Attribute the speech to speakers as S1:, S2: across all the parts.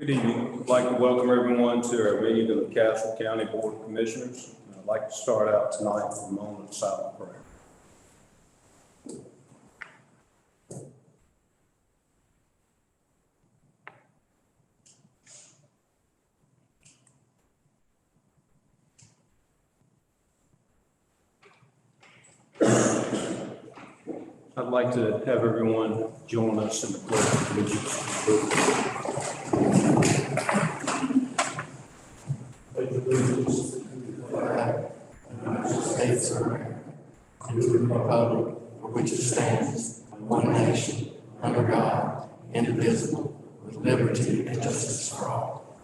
S1: Good evening. I'd like to welcome everyone to our meeting of the Castle County Board of Commissioners. I'd like to start out tonight with a moment of silent prayer. I'd like to have everyone join us in the pledge of allegiance.
S2: Pledge allegiance to the flag of the United States of America, and to the republic for which it stands, one nation, under God, indivisible, with liberty and justice for all.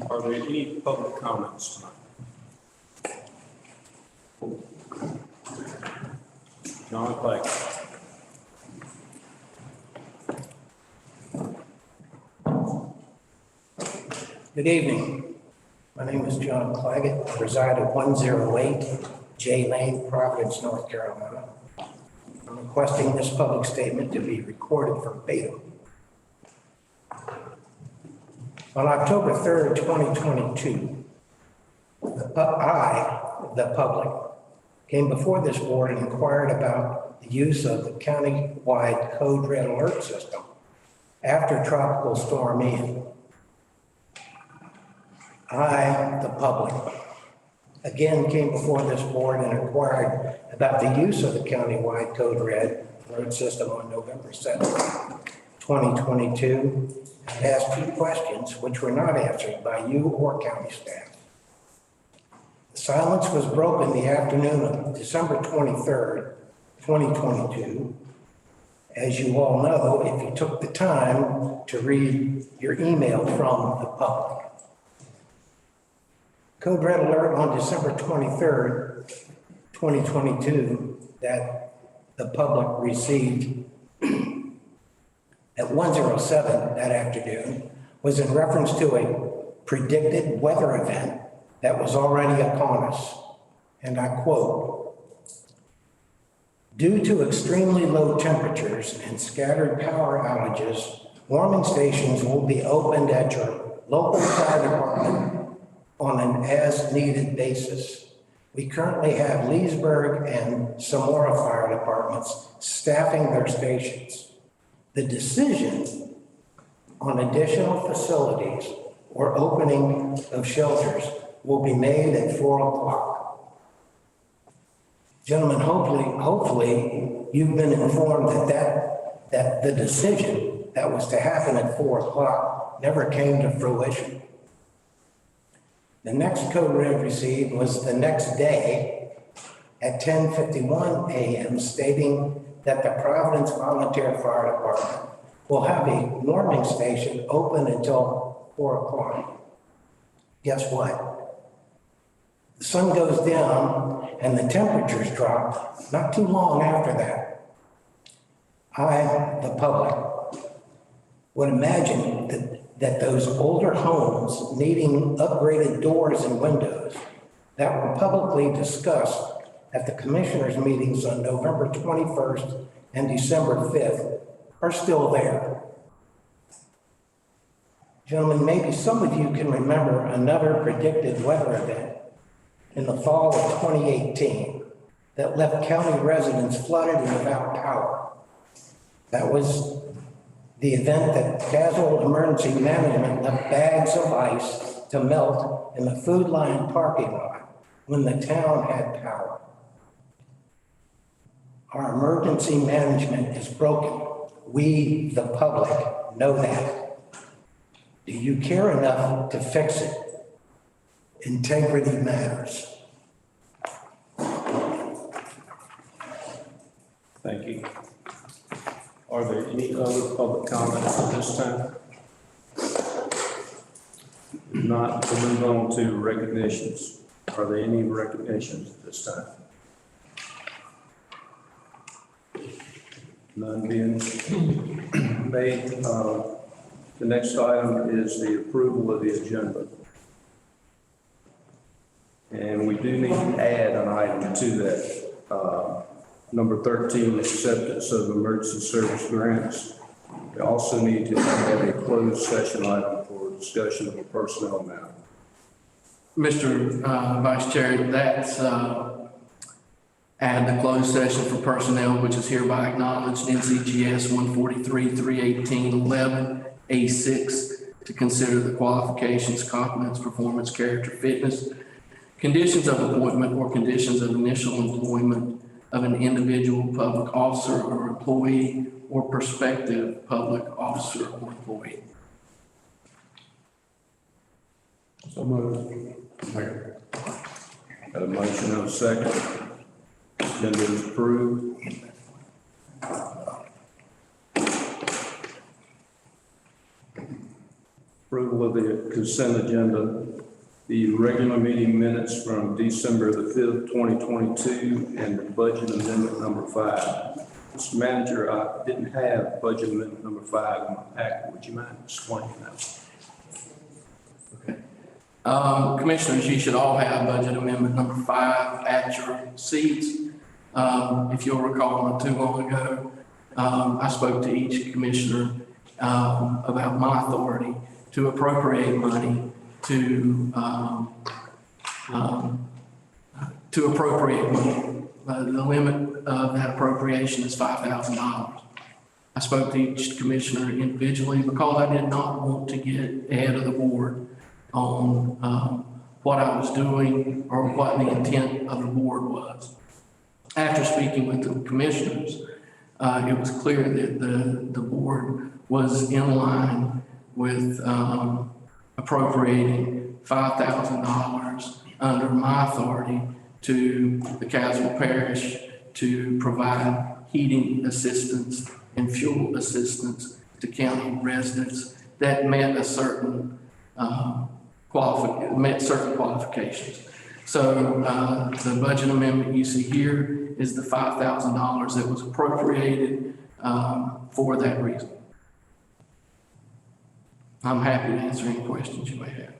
S1: Are there any public comments tonight? John Clay.
S3: Good evening. My name is John Claggett. I reside at 108 J Lane, Providence, North Carolina. I'm requesting this public statement to be recorded verbatim. On October 3rd, 2022, the public, came before this board and inquired about the use of the county-wide code red alert system after Tropical Storm Ian. I, the public, again came before this board and inquired about the use of the county-wide code red alert system on November 7th, 2022, and asked 2 questions which were not answered by you or county staff. The silence was broken the afternoon of December 23rd, 2022. As you all know, if you took the time to read your email from the public. Code red alert on December 23rd, 2022, that the public received at 1:07 that afternoon was in reference to a predicted weather event that was already upon us. And I quote, "Due to extremely low temperatures and scattered power outages, warming stations will be opened at your local fire department on an as-needed basis. We currently have Leesburg and Samora fire departments staffing their stations. The decision on additional facilities or opening of shelters will be made at 4 o'clock. Gentlemen, hopefully you've been informed that the decision that was to happen at 4 o'clock never came to fruition. The next code red received was the next day at 10:51 a.m. stating that the Providence Volunteer Fire Department will have a warming station open until 4 o'clock. Guess what? The sun goes down and the temperatures drop not too long after that. I, the public, would imagine that those older homes needing upgraded doors and windows that were publicly discussed at the commissioners' meetings on November 21st and December 5th are still there. Gentlemen, maybe some of you can remember another predicted weather event in the fall of 2018 that left county residents flooded and without power. That was the event that Castle Emergency Management left bags of ice to melt in the Food Line parking lot when the town had power. Our emergency management is broken. We, the public, know that. Do you care enough to fix it? Integrity matters.
S1: Thank you. Are there any other public comments at this time? If not, we'll move on to recognitions. Are there any recognitions at this time? None being made. The next item is the approval of the agenda. And we do need to add an item to that. Number 13, acceptance of emergency service grants. We also need to have a closed session item for discussion of a personnel matter.
S2: Mr. Vice Chair, that's add the closed session for personnel, which is hereby acknowledged in CGS 143-318-11A6 to consider the qualifications, competence, performance, character, fitness, conditions of appointment, or conditions of initial employment of an individual public officer or employee or prospective public officer or employee.
S4: So moved.
S1: Got a motion and a second. Agenda is approved. Approval of the consent agenda. The regular meeting minutes from December the 5th, 2022, and the budget amendment number 5. Mr. Manager, I didn't have budget amendment number 5 in my packet. Would you mind explaining that?
S2: Commissioners, you should all have budget amendment number 5 at your seats. If you'll recall, not too long ago, I spoke to each commissioner about my authority to appropriate money to appropriate money. The limit of that appropriation is $5,000. I spoke to each commissioner individually because I did not want to get ahead of the board on what I was doing or what the intent of the board was. After speaking with the commissioners, it was clear that the board was in line with appropriating $5,000 under my authority to the Caswell Parish to provide heating assistance and fuel assistance to county residents that met a certain qualifications. So the budget amendment you see here is the $5,000 that was appropriated for that reason. I'm happy to answer any questions you may have.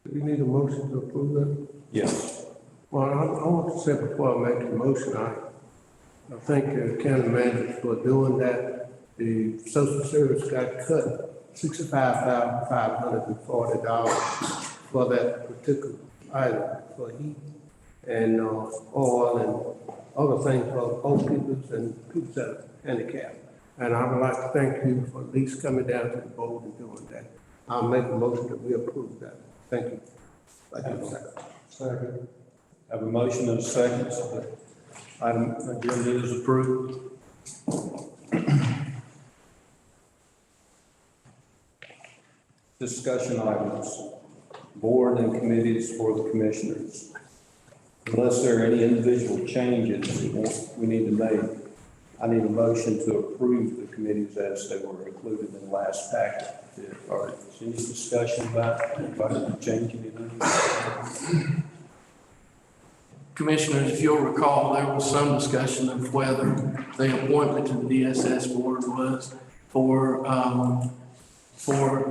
S4: Do you need a motion to approve that?
S1: Yes.
S4: Well, I want to say before I make the motion, I thank the county manager for doing that. The social service got cut $65,540 for that particular item for heat and oil and other things for old people and people that are handicapped. And I would like to thank you for at least coming down to the board and doing that. I'll make a motion that we approve that. Thank you. Second.
S1: Have a motion and a second. So the item agenda is approved. Discussion items, board and committees for the commissioners. Unless there are any individual changes we need to make, I need a motion to approve the committees as they were included in the last packet. Or is any discussion about anybody changing anything?
S2: Commissioners, if you'll recall, there was some discussion of whether the appointment to the DSS board was for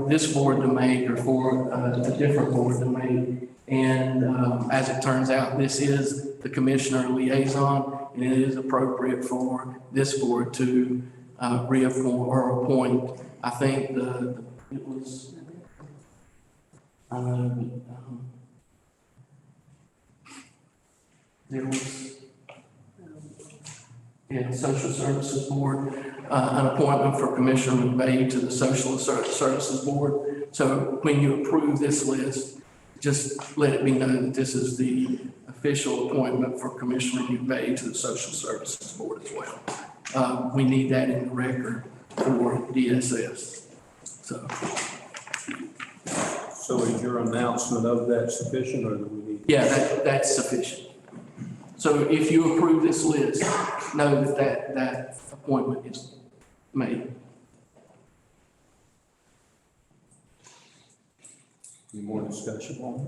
S2: this board to make or for a different board to make. And as it turns out, this is the commissioner liaison, and it is appropriate for this board to reappoint or appoint. I think it was there was in Social Services Board, an appointment for Commissioner McVeigh to the Social Services Board. So when you approve this list, just let it be known that this is the official appointment for Commissioner McVeigh to the Social Services Board as well. We need that in the record for DSS.
S1: So is your announcement of that sufficient, or do we need?
S2: Yeah, that's sufficient. So if you approve this list, know that appointment is made.
S1: Any more discussion on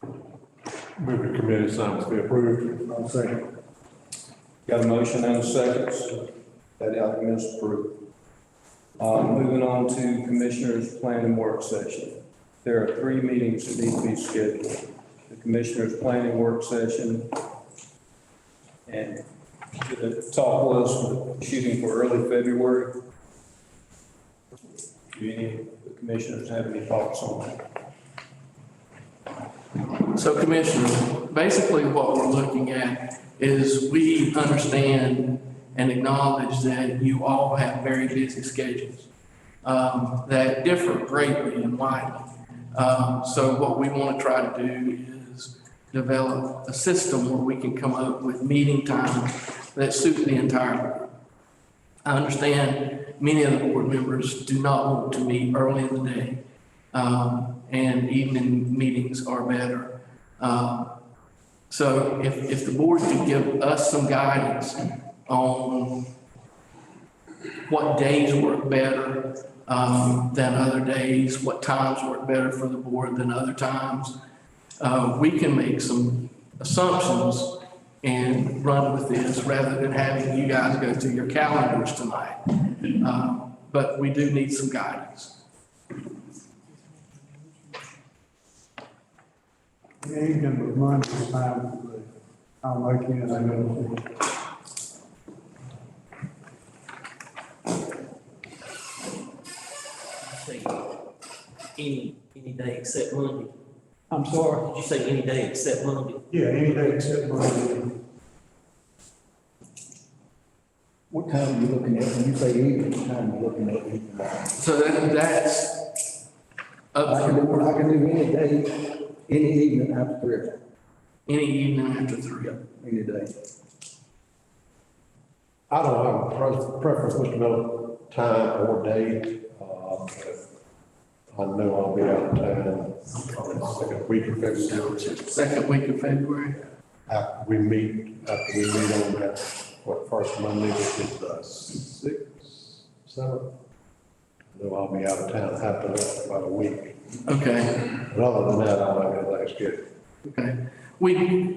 S1: it?
S5: Move the committee assignments be approved.
S4: I'll second.
S1: Got a motion and a second, so that item is approved. Moving on to Commissioners' Planning Work Session. There are 3 meetings that need to be scheduled. The Commissioners' Planning Work Session, and the talk was shooting for early February. Do any of the commissioners have any thoughts on that?
S2: So Commissioners, basically what we're looking at is we understand and acknowledge that you all have very busy schedules that differ greatly and widely. So what we want to try to do is develop a system where we can come up with meeting times that suit the entire board. I understand many of the board members do not want to meet early in the day, and evening meetings are better. So if the board could give us some guidance on what days work better than other days, what times work better for the board than other times, we can make some assumptions and run with this rather than having you guys go through your calendars tonight. But we do need some guidance.
S6: Yeah, you can remind this time, I'll make you, I know.
S7: Say any day except Monday.
S6: I'm sorry?
S7: Did you say any day except Monday?
S6: Yeah, any day except Monday.
S8: What time are you looking at? When you say evening, what time are you looking at evening?
S2: So that's up
S8: I can
S2: for
S8: do, I can do any day, any evening after 3 o'clock,
S2: any evening after 3.
S8: any day.
S5: I don't have a preference with no time or date. I know I'll be out of town second week of February.
S2: Second week of February.
S5: After we meet on that, first Monday, which is the 6th, 7th. I know I'll be out of town after that for about a week.
S2: Okay.
S5: But other than that, I don't have anything scheduled.
S2: Okay.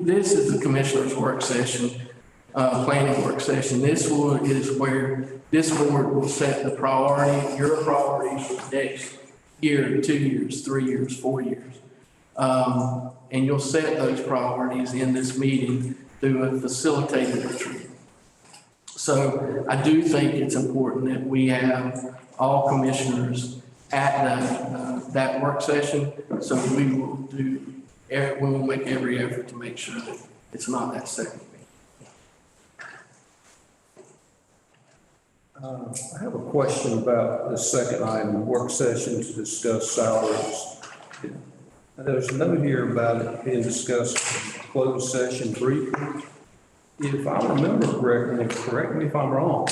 S2: This is the commissioner's work session, planning work session. This one is where this board will set the priority, your priorities for the next year, 2 years, 3 years, 4 years. And you'll set those priorities in this meeting through a facilitated retreat. So I do think it's important that we have all commissioners at that work session. So we will make every effort to make sure that it's not that second meeting.
S1: I have a question about the second item, work session to discuss salaries. There's a note here about it being discussed in closed session briefly. If I remember correctly, and correct me if I'm wrong,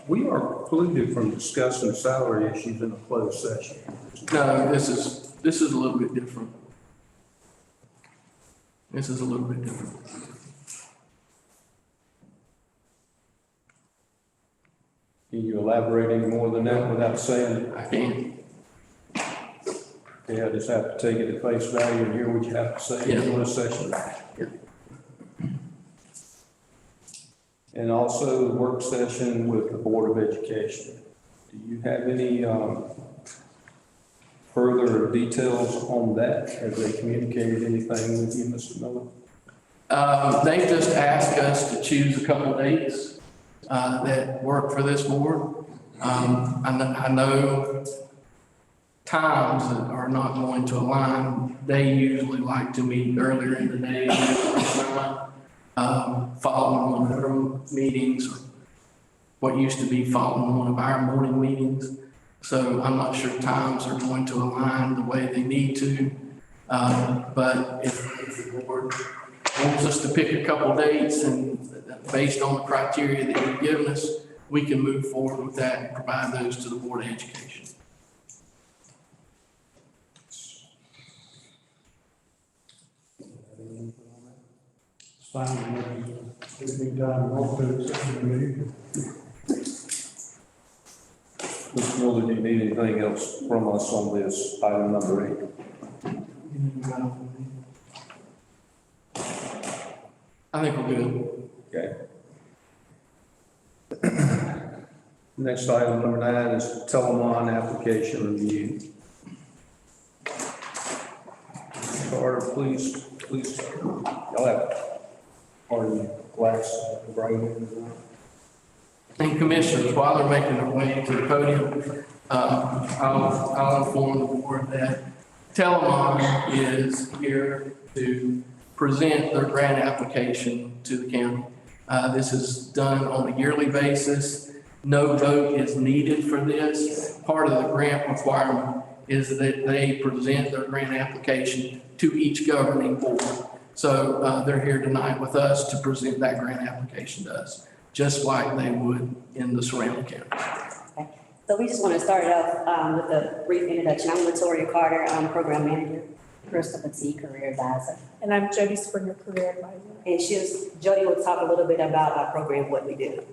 S1: we are precluded from discussing salary issues in a closed session.
S2: No, this is a little bit different. This is a little bit different.
S1: Can you elaborate any more than that without saying?
S2: I can.
S1: Yeah, I just have to take it at face value and hear what you have to say in closed session. And also the work session with the Board of Education. Do you have any further details on that? Have they communicated anything with you, Mr. Miller?
S2: They just asked us to choose a couple dates that work for this board. I know times that are not going to align. They usually like to meet earlier in the day, following one of their meetings, or what used to be following one of our morning meetings. So I'm not sure times are going to align the way they need to. But if the board wants us to pick a couple dates and based on the criteria that you've given us, we can move forward with that and provide those to the Board of Education.
S6: It's fine, evening time, walk to the meeting.
S1: Mr. Miller, do you need anything else from us on this item number 8? I
S2: think we're good.
S1: Okay. Next item, number 9, is Telemon application review. Carter, please, y'all have, pardon me, glass, bring.
S2: And commissioners, while they're making their way to the podium, I'll inform the board that Telemon is here to present their grant application to the county. This is done on a yearly basis. No vote is needed for this. Part of the grant requirement is that they present their grant application to each governing board. So they're here tonight with us to present that grant application to us, just like they would in the surrounding counties.
S9: Okay. So we just want to start off with a brief introduction. I'm Latoria Carter, I'm Program Manager. Christopher T, Career Advisor.
S10: And I'm Jody Springer, Career Advisor.
S9: And Jody will talk a little bit about our program, what we do.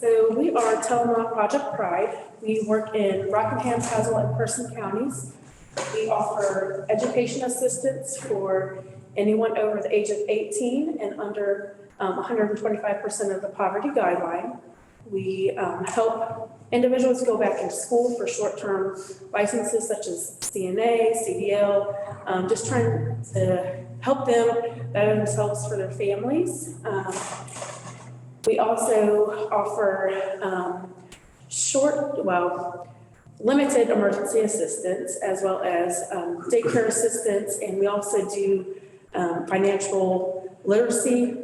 S10: So we are Telemon Project Pride. We work in Rockingham, Tazewell, and Person counties. We offer education assistance for anyone over the age of 18 and under 125% of the poverty guideline. We help individuals go back into school for short-term licenses such as CNA, CDL, just trying to help them better themselves for their families. We also offer limited emergency assistance as well as daycare assistance, and we also do financial literacy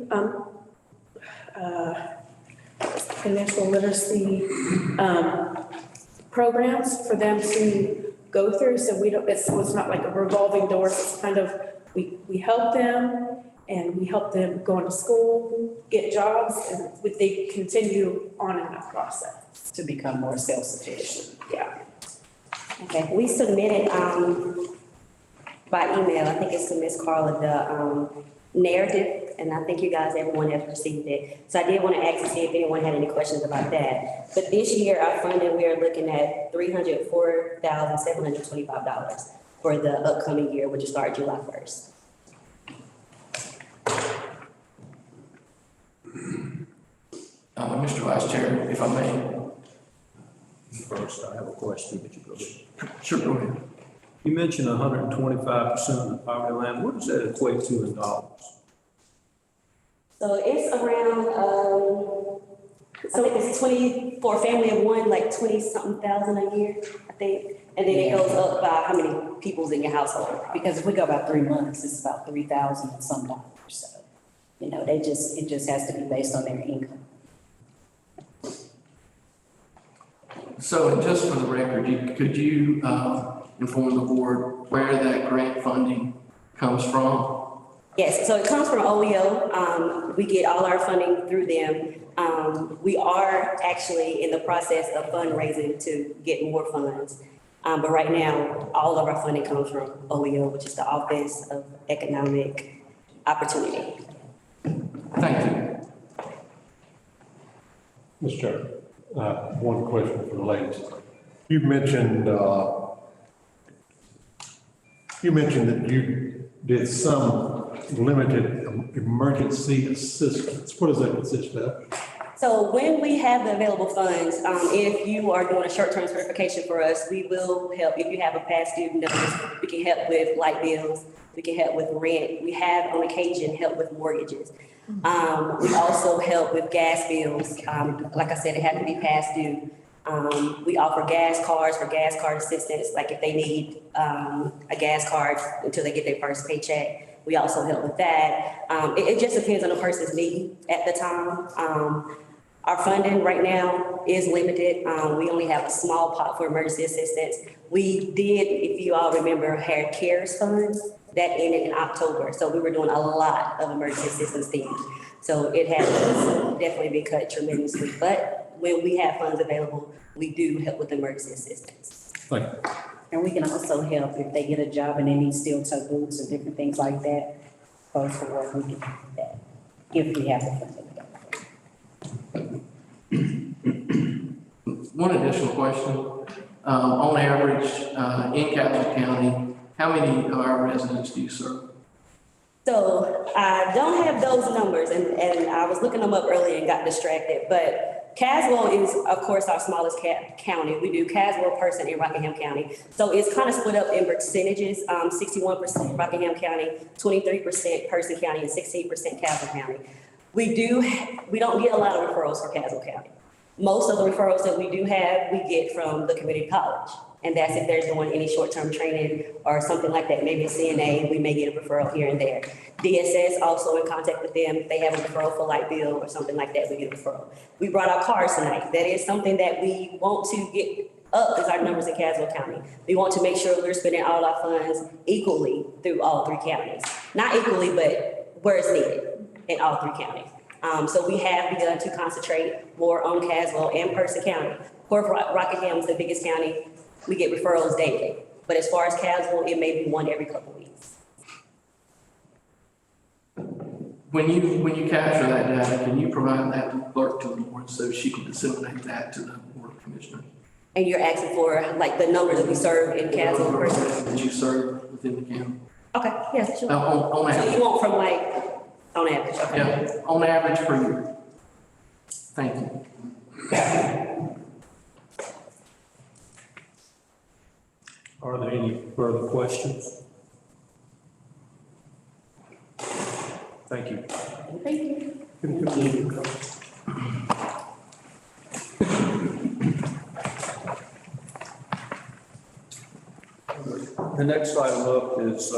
S10: programs for them to go through. So it's not like a revolving door. It's kind of, we help them and we help them go into school, get jobs, and they continue on in that process.
S9: To become more self-sufficient.
S10: Yeah.
S9: Okay, we submitted by email, I think it's to Ms. Carla, the narrative, and I think everyone has received it. So I did want to ask to see if anyone had any questions about that. But this year, our funding, we are looking at $304,725 for the upcoming year, which will start July 1st.
S2: Mr. Vice Chair, if I may.
S1: First, I have a question, but you go ahead.
S2: Sure, go ahead.
S1: You mentioned 125% of the poverty line. What does that equate to in dollars?
S9: So it's around, I think it's 20, for a family of one, like 20-something thousand a year, I think. And then it goes up by how many people's in your household.
S11: Because if we go about 3 months, it's about 3,000 and some dollars. So, it just has to be based on their income.
S2: So just for the record, could you inform the board where that grant funding comes from?
S9: Yes, so it comes from OEO. We get all our funding through them. We are actually in the process of fundraising to get more funds. But right now, all of our funding comes from OEO, which is the Office of Economic Opportunity.
S2: Thank you.
S5: Mr. Chairman, one question for the ladies. You mentioned that you did some limited emergency assistance. What does that consist of?
S9: So when we have the available funds, if you are doing a short-term certification for us, we will help. If you have a past due notice, we can help with light bills. We can help with rent. We have on occasion help with mortgages. We also help with gas bills. Like I said, it had to be past due. We offer gas cards for gas card assistance, like if they need a gas card until they get their first paycheck. We also help with that. It just depends on the person's need at the time. Our funding right now is limited. We only have a small pot for emergency assistance. We did, if you all remember, had CARES funds that ended in October. So we were doing a lot of emergency assistance things. So it has definitely been cut tremendously. But when we have funds available, we do help with emergency assistance.
S5: Thank you.
S11: And we can also help if they get a job and they need steel toe boots and different things like that. Both for work, we can do that if we have the funding.
S2: One additional question. On average, in Catholic County, how many of our residents do you serve?
S9: So I don't have those numbers, and I was looking them up earlier and got distracted, but Caswell is, of course, our smallest county. We do Caswell, Person, and Rockingham County. So it's kind of split up in percentages, 61% Rockingham County, 23% Person County, and 16% Caswell County. We don't get a lot of referrals for Caswell County. Most of the referrals that we do have, we get from the community college. And that's if they're doing any short-term training or something like that, maybe a CNA, we may get a referral here and there. DSS also in contact with them, if they have a referral for light bill or something like that, we get a referral. We brought our cars tonight. That is something that we want to get up is our numbers in Caswell County. We want to make sure we're spending all our funds equally through all 3 counties. Not equally, but where it's needed in all 3 counties. So we have begun to concentrate more on Caswell and Person County. Of course, Rockingham is the biggest county. We get referrals daily. But as far as Caswell, it may be one every couple of weeks.
S2: When you capture that data, can you provide that to the clerk to the board so she can disseminate that to the board of commissioners?
S9: And you're asking for like the numbers that we serve in Caswell and Person?
S2: That you serve within the county.
S9: Okay, yeah, sure.
S2: On
S9: So
S2: average.
S9: you want from like, on average, okay.
S2: Yeah, on average per year. Thank you.
S1: Are there any further questions? Thank you.
S9: Thank you.
S1: The next item up is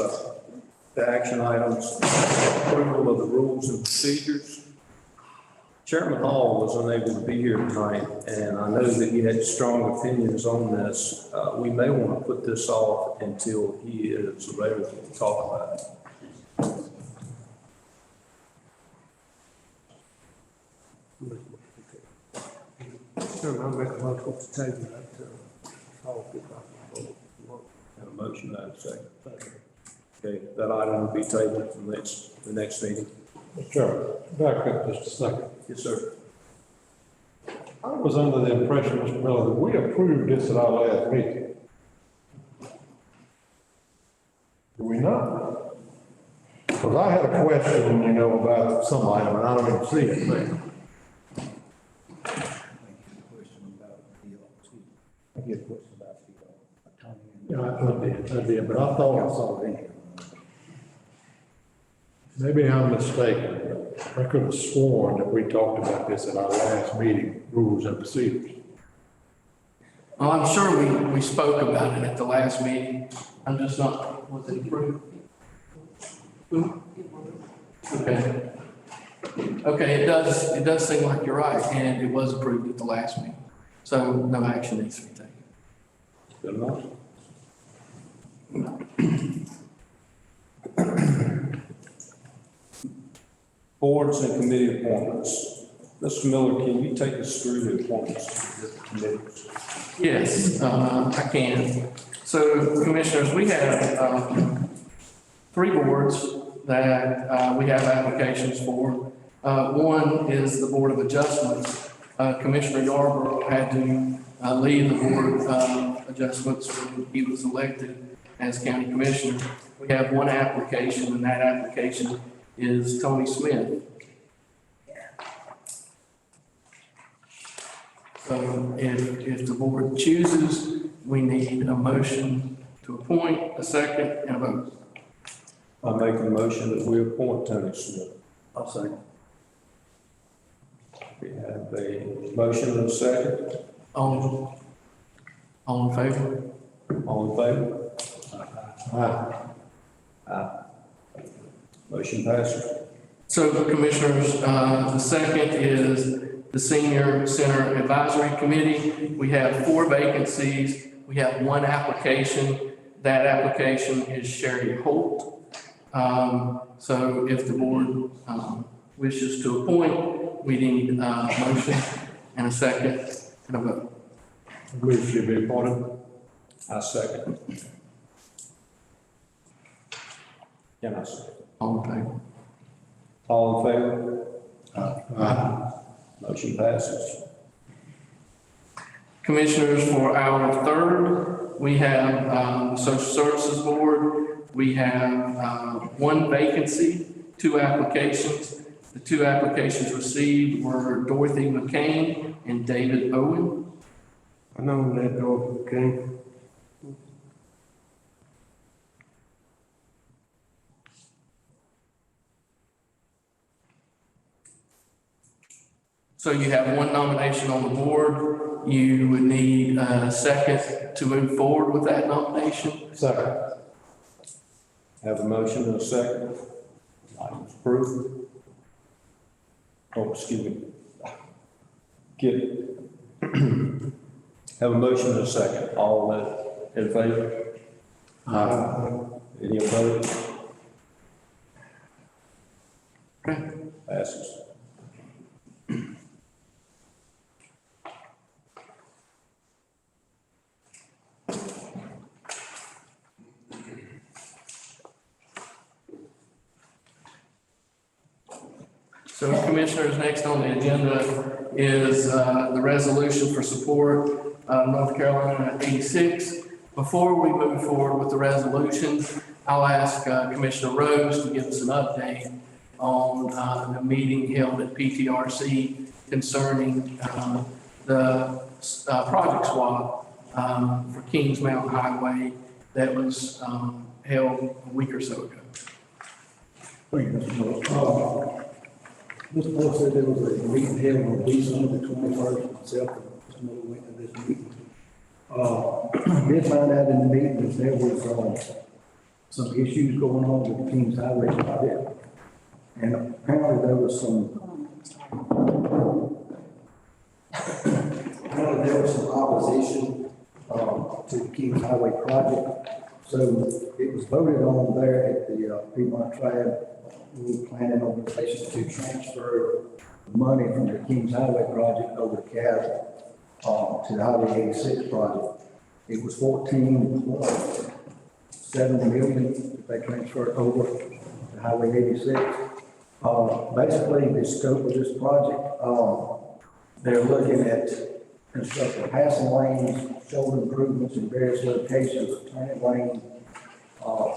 S1: the action items, approval of the rules and procedures. Chairman Hall was unable to be here tonight, and I know that he had strong opinions on this. We may want to put this off until he is available to talk about it.
S4: I'll make a motion to table that,
S1: Have a motion, I have a second. Okay, that item will be tabled for the next meeting.
S5: Sure, back up just a second.
S1: Yes, sir.
S5: I was under the impression, Mr. Miller, that we approved this at our last meeting. Do we not? Because I had a question, about some item, and I don't even see it there.
S8: I get a question about autonomy.
S5: Yeah, I did, but I thought I saw it in here. Maybe I'm mistaken, but I could have sworn that we talked about this at our last meeting, rules and procedures.
S2: Well, I'm sure we spoke about it at the last meeting. I'm just not, was it approved? Okay. Okay, it does seem like you're right, and it was approved at the last meeting. So no action needs to be taken.
S1: Good enough. Boards and committee appointments. Mr. Miller, can you take us through the appointments to the committees?
S2: Yes, I can. So commissioners, we have 3 boards that we have applications for. One is the Board of Adjustments. Commissioner Yarborough had to leave the Board of Adjustments when he was elected as county commissioner. We have 1 application, and that application is Tony Smith. So if the board chooses, we need a motion to appoint, a second, and a vote.
S1: I make a motion that we appoint Tony Smith.
S8: I'll say.
S1: We have a motion and a second.
S2: All in favor?
S1: All in favor?
S5: Aye.
S1: Aye. Motion passes.
S2: So commissioners, the second is the Senior Center Advisory Committee. We have 4 vacancies. We have 1 application. That application is Sherry Holt. So if the board wishes to appoint, we need a motion and a second and a vote.
S5: I believe she'll be appointed.
S1: I second. Can I second?
S2: All in favor?
S1: All in favor?
S5: Aye.
S1: Motion passes.
S2: Commissioners, for our third, we have the Social Services Board. We have 1 vacancy, 2 applications. The two applications received were Dorothy McCain and David Owen.
S4: I know that door came.
S2: So you have one nomination on the board. You would need a second to move forward with that nomination.
S5: Second.
S1: Have a motion and a second. Items approved. Oh, excuse me. Get it. Have a motion and a second. All that in favor? Any opposed?
S2: Okay.
S1: Passes.
S2: So Commissioners, next on the agenda is the resolution for support of North Carolina 86. Before we move forward with the resolution, I'll ask Commissioner Rose to give us an update on the meeting held at PTRC concerning the project swap for Kings Mountain Highway that was held a week or so ago.
S8: Thank you, Mr. Moore. Mr. Moore said there was a meeting held on December the 21st, myself and Mr. Moore went to this meeting. Did find out in the meeting that there was some issues going on with the Kings Highway project. And apparently there was some opposition to the Kings Highway project. So it was voted on there at the Piedmont Tribe. We were planning organization to transfer money from the Kings Highway project over to CAS to the Highway 86 project. It was 14.7 million that they transferred over to Highway 86. Basically, the scope of this project, they're looking at constructing passing lanes, shoulder improvements in various locations, turning lane,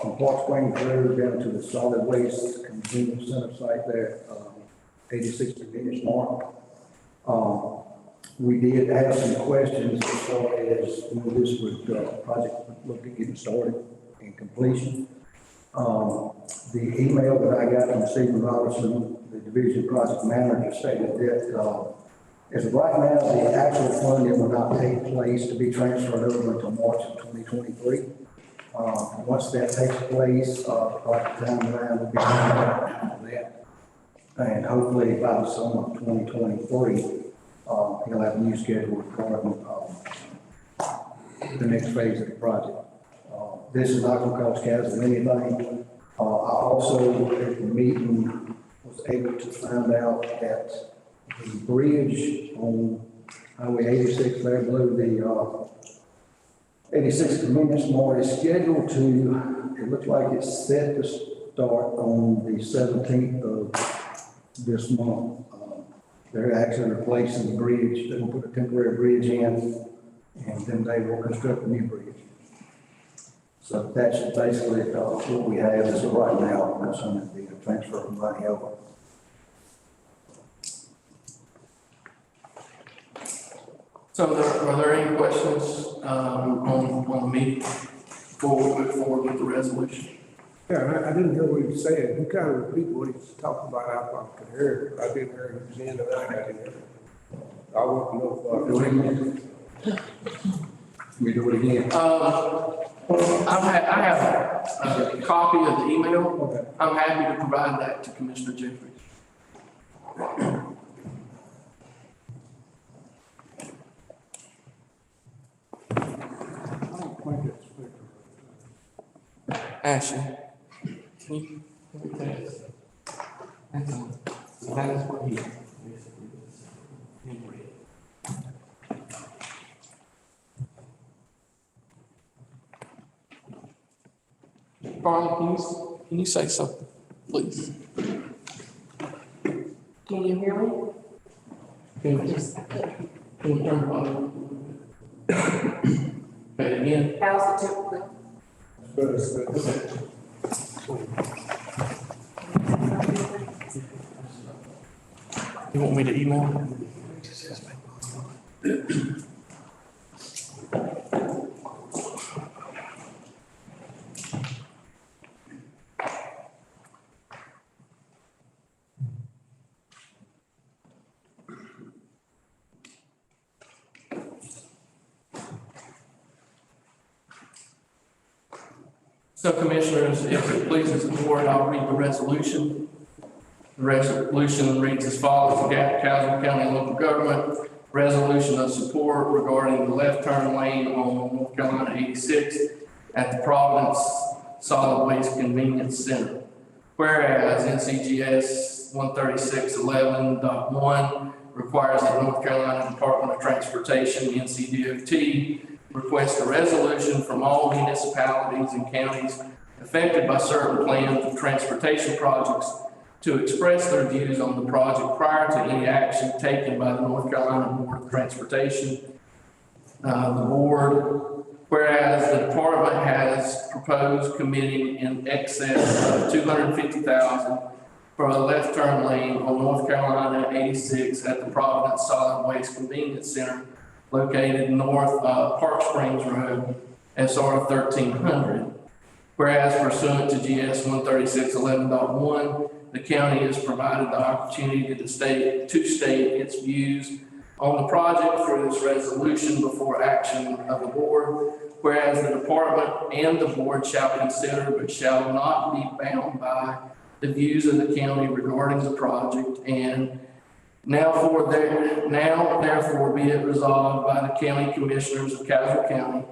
S8: from Park Springs Road down to the solid waste convenience center site there, 86 convenience mark. We did have some questions as far as when this would, project would look at getting started and completion. The email that I got from Stephen Robertson, the division project manager, stated that as of right now, the actual funding will not take place to be transferred over until March of 2023. Once that takes place, project timeline will be after that. And hopefully by the summer of 2023, he'll have a new schedule regarding the next phase of the project. This is not going to cost CASA anything. I also, at the meeting, was able to find out that the bridge on Highway 86 there below the 86 Convenience Mart is scheduled to, it looks like it's set to start on the 17th of this month. They're actually replacing the bridge. They're going to put a temporary bridge in, and then they will construct a new bridge. So that's basically what we have as of right now concerning the transfer of money over.
S2: So are there any questions on the meeting before we move forward with the resolution?
S4: Yeah, I didn't hear what he was saying. He kind of repeat what he was talking about. I could hear it. I didn't hear him saying it. I didn't hear it. I won't know.
S8: Do it again. We do it again.
S2: I have a copy of the email. Okay. I'm happy to provide that to Commissioner Jeffries. Ashley, can you pass? That's on. That is what he. Carla, can you say something, please?
S10: Can you hear me?
S2: Can you turn it on? Okay, again.
S10: How's it typically?
S2: You want me to email? So Commissioners, if it pleases the board, I'll read the resolution. The resolution reads as follows: Castle County Local Government Resolution of Support regarding the left turn lane on North Carolina 86 at the Providence Solid Waste Convenience Center. Whereas NCGS 13611.1 requires that North Carolina Department of Transportation, NCDOT, request a resolution from all municipalities and counties affected by certain plans of transportation projects to express their views on the project prior to any action taken by the North Carolina Board of Transportation. The board, whereas the department has proposed committing in excess of $250,000 for a left turn lane on North Carolina 86 at the Providence Solid Waste Convenience Center located north of Park Springs Road, SR 1300. Whereas pursuant to GS 13611.1, the county has provided the opportunity to state its views on the project through this resolution before action of the board. Whereas the department and the board shall consider but shall not be bound by the views of the county regarding the project, and therefore be it resolved by the county commissioners of Castle County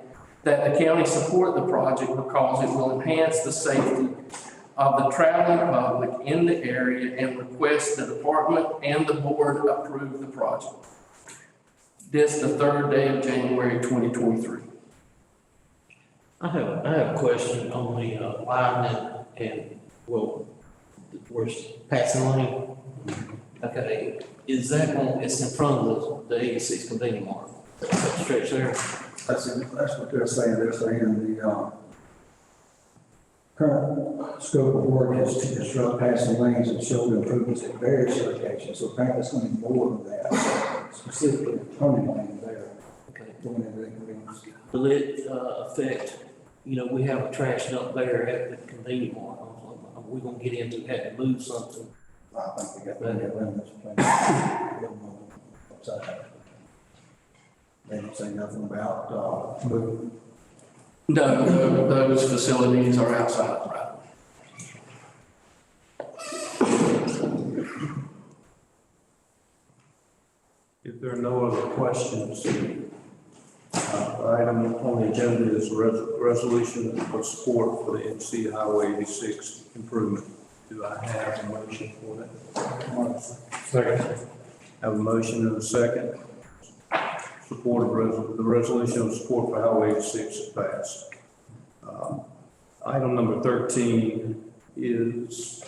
S2: that the county support the project because it will enhance the safety of the traveling public in the area, and request the department and the board approve the project. This the 3rd day of January 2023.
S7: I have a question on the widening and, well, where's passing lane? Okay, is that one, it's in front of the 86 convenience mart, that stretch there?
S8: That's what they're saying. They're saying the current scope of work is to construct passing lanes and show improvements at various locations. So apparently it's going to be more than that, specifically a turning lane there.
S7: Okay.
S8: Going into the convenience.
S7: Will it affect, we have a trash dump there at the convenience mart. Are we gonna get into having to move something?
S8: I think we got plenty of limits. They don't say nothing about moving.
S2: No, those facilities are outside of the right.
S1: If there are no other questions, item on the agenda is resolution of support for the NC Highway 86 improvement. Do I have a motion for that?
S6: Second.
S1: Have a motion and a second. Support of the resolution of support for Highway 86 is passed. Item number 13 is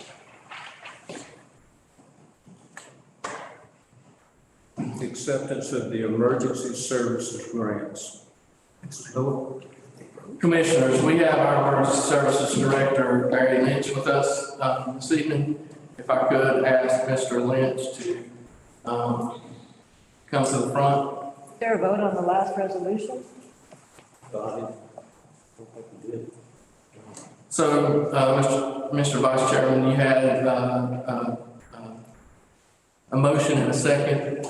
S1: acceptance of the emergency services grants.
S2: Commissioners, we have our Emergency Services Director, Barry Lynch, with us this evening. If I could ask Mr. Lynch to come to the front.
S11: Is there a vote on the last resolution?
S2: So, Mr. Vice Chairman, you had a motion and a second.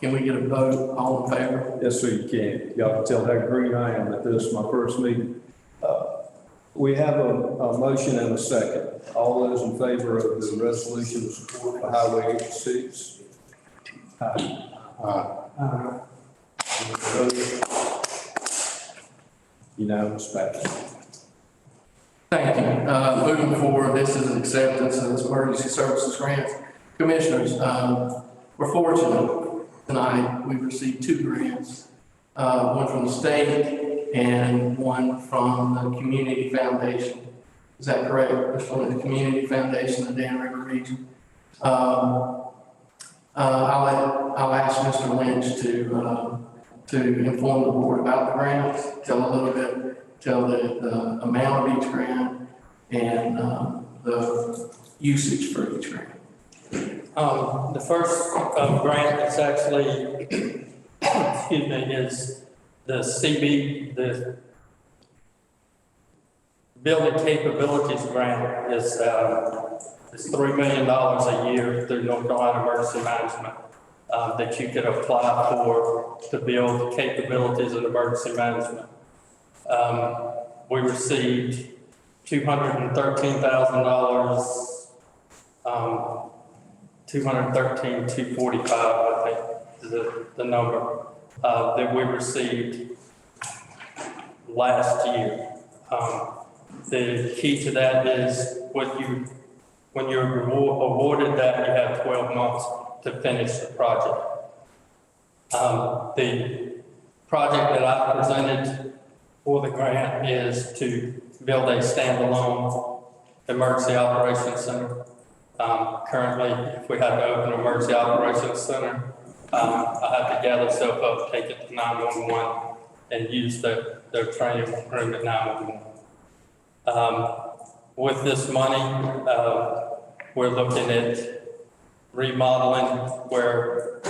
S2: Can we get a vote? All in favor?
S1: Yes, sir, you can. Y'all can tell how green I am that this is my first meeting. We have a motion and a second. All those in favor of the resolution of support for Highway 86? Aye. Unanimous passage.
S2: Thank you. Moving forward, this is an acceptance of this emergency services grant. Commissioners, we're fortunate tonight. We've received 2 grants, one from the state and one from the Community Foundation. Is that correct? This one is the Community Foundation of the Dan River region. I'll ask Mr. Lynch to inform the board about the grants, tell the amount of each grant and the usage for each grant.
S12: The first grant is actually, excuse me, is the the Building Capabilities Grant is $3 million a year through North Carolina Emergency Management that you could apply for to build capabilities in emergency management. We received $213,000, $213,245, I think is the number that we received last year. The key to that is when you're awarded that, you have 12 months to finish the project. The project that I presented for the grant is to build a standalone emergency operations center. Currently, if we had to open an emergency operations center, I have to gather stuff up, take it to 911, and use their training room at 911. With this money, we're looking at remodeling where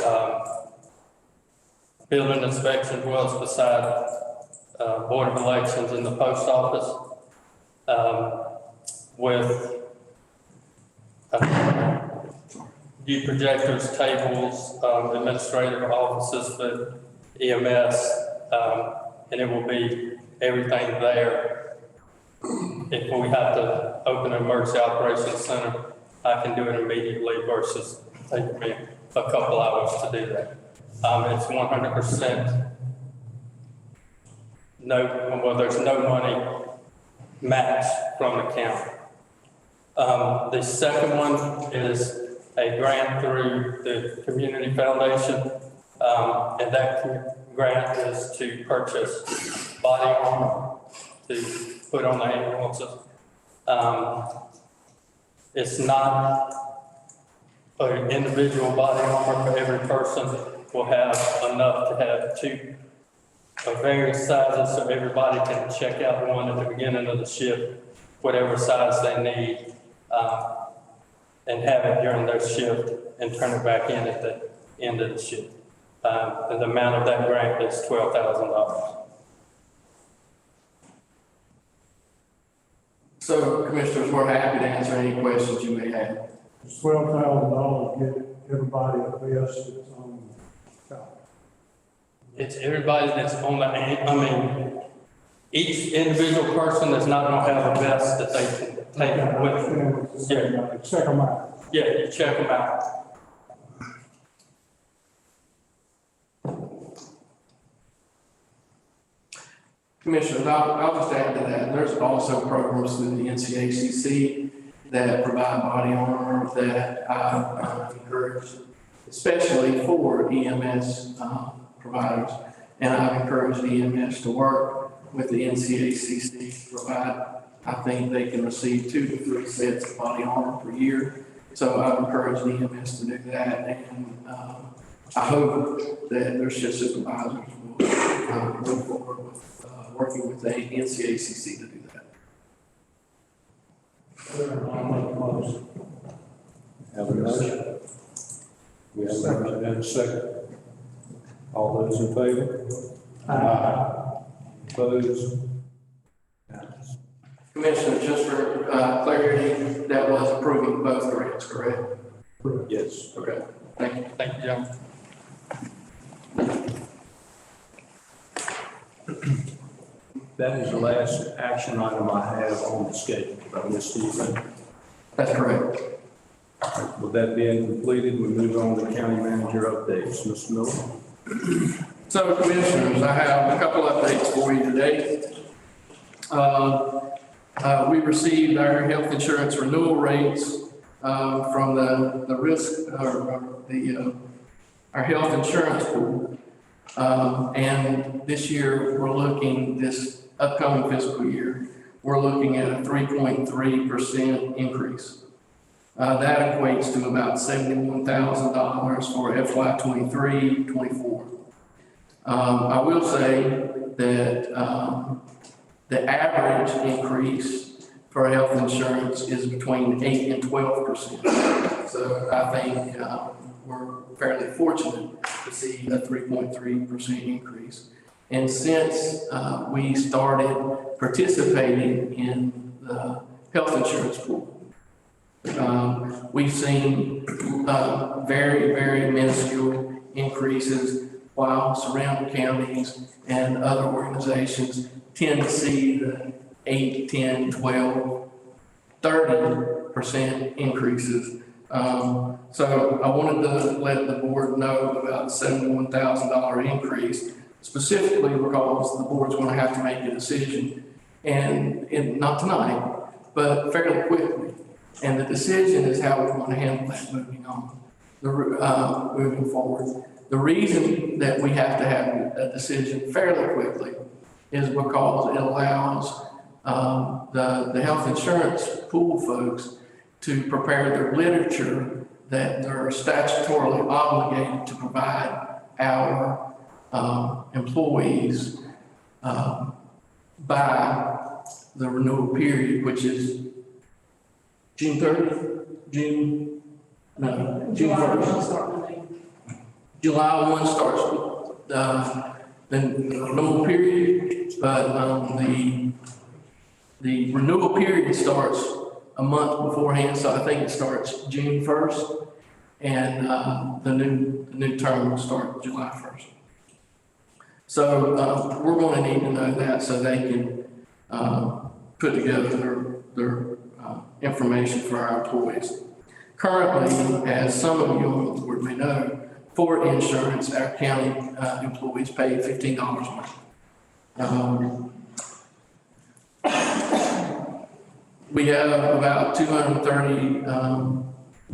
S12: building inspection was beside Board of Elections in the post office, with view projectors, tables, administrative offices for EMS, and it will be everything there. If we have to open an emergency operations center, I can do it immediately versus taking me a couple hours to do that. It's 100% there's no money matched from the county. The second one is a grant through the Community Foundation, and that grant is to purchase body armor to put on the ambulances. It's not an individual body armor for every person. We'll have enough to have two of various sizes so everybody can check out one at the beginning of the shift, whatever size they need, and have it during their shift and turn it back in at the end of the shift. And the amount of that grant is $12,000.
S2: So, Commissioners, we're happy to answer any questions you may have.
S6: It's $12,000 to get everybody a vest that's on top.
S12: It's everybody that's on each individual person that's not going to have a vest that they can take with them.
S6: Yeah, check them out.
S12: Yeah, you check them out.
S2: Commissioners, I'll just add to that. There's also programs through the NCACC that provide body armor that I encourage, especially for EMS providers. And I've encouraged EMS to work with the NCACC to provide, I think they can receive 2 to 3 sets of body armor per year. So I've encouraged EMS to do that. And I hope that their shift supervisors will move forward with working with the NCACC to do that.
S1: Have a motion. We have a motion and a second. All those in favor? Aye. Opposed?
S2: Commissioner, just for clarity, that was approving both grants, correct?
S1: Yes.
S2: Okay. Thank you.
S12: Thank you, John.
S1: That is the last action item I have on the schedule. I missed anything.
S2: That's correct.
S1: With that being completed, we move on to county manager updates. Mr. Miller?
S2: So, Commissioners, I have a couple updates for you today. We received our health insurance renewal rates from the risk, our health insurance pool. And this year, this upcoming fiscal year, we're looking at a 3.3% increase. That equates to about $71,000 for FY23-24. I will say that the average increase for health insurance is between 8 and 12%. So I think we're fairly fortunate to see a 3.3% increase. And since we started participating in the health insurance pool, we've seen very, very minuscule increases, while surrounding counties and other organizations tend to see the 8, 10, 12, 30% increases. So I wanted to let the board know about the $71,000 increase, specifically because the board's going to have to make a decision, and not tonight, but fairly quickly. And the decision is how we're going to handle that moving on, moving forward. The reason that we have to have a decision fairly quickly is because it allows the health insurance pool folks to prepare their literature that they're statutorily obligated to provide our employees by the renewal period, which is June 30th, June 1st. July 1 starts the renewal period, but the renewal period starts a month beforehand, so I think it starts June 1st, and the new term will start July 1st. So we're going to need to know that so they can put together their information for our employees. Currently, as some of you on the board may know, for insurance, our county employees pay $15 a month. We have about 230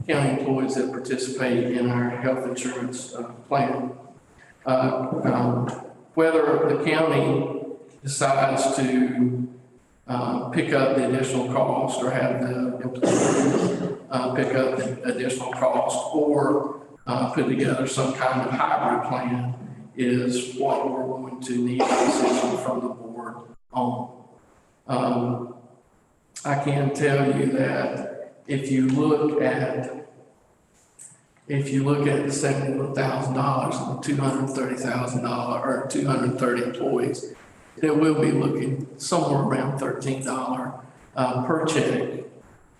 S2: county employees that participate in our health insurance plan. Whether the county decides to pick up the additional cost or have the employees pick up the additional cost, or put together some kind of hybrid plan, is what we're going to need a decision from the board on. I can tell you that if you look at the $71,000 and the $230,000 or 230 employees, then we'll be looking somewhere around $13 per check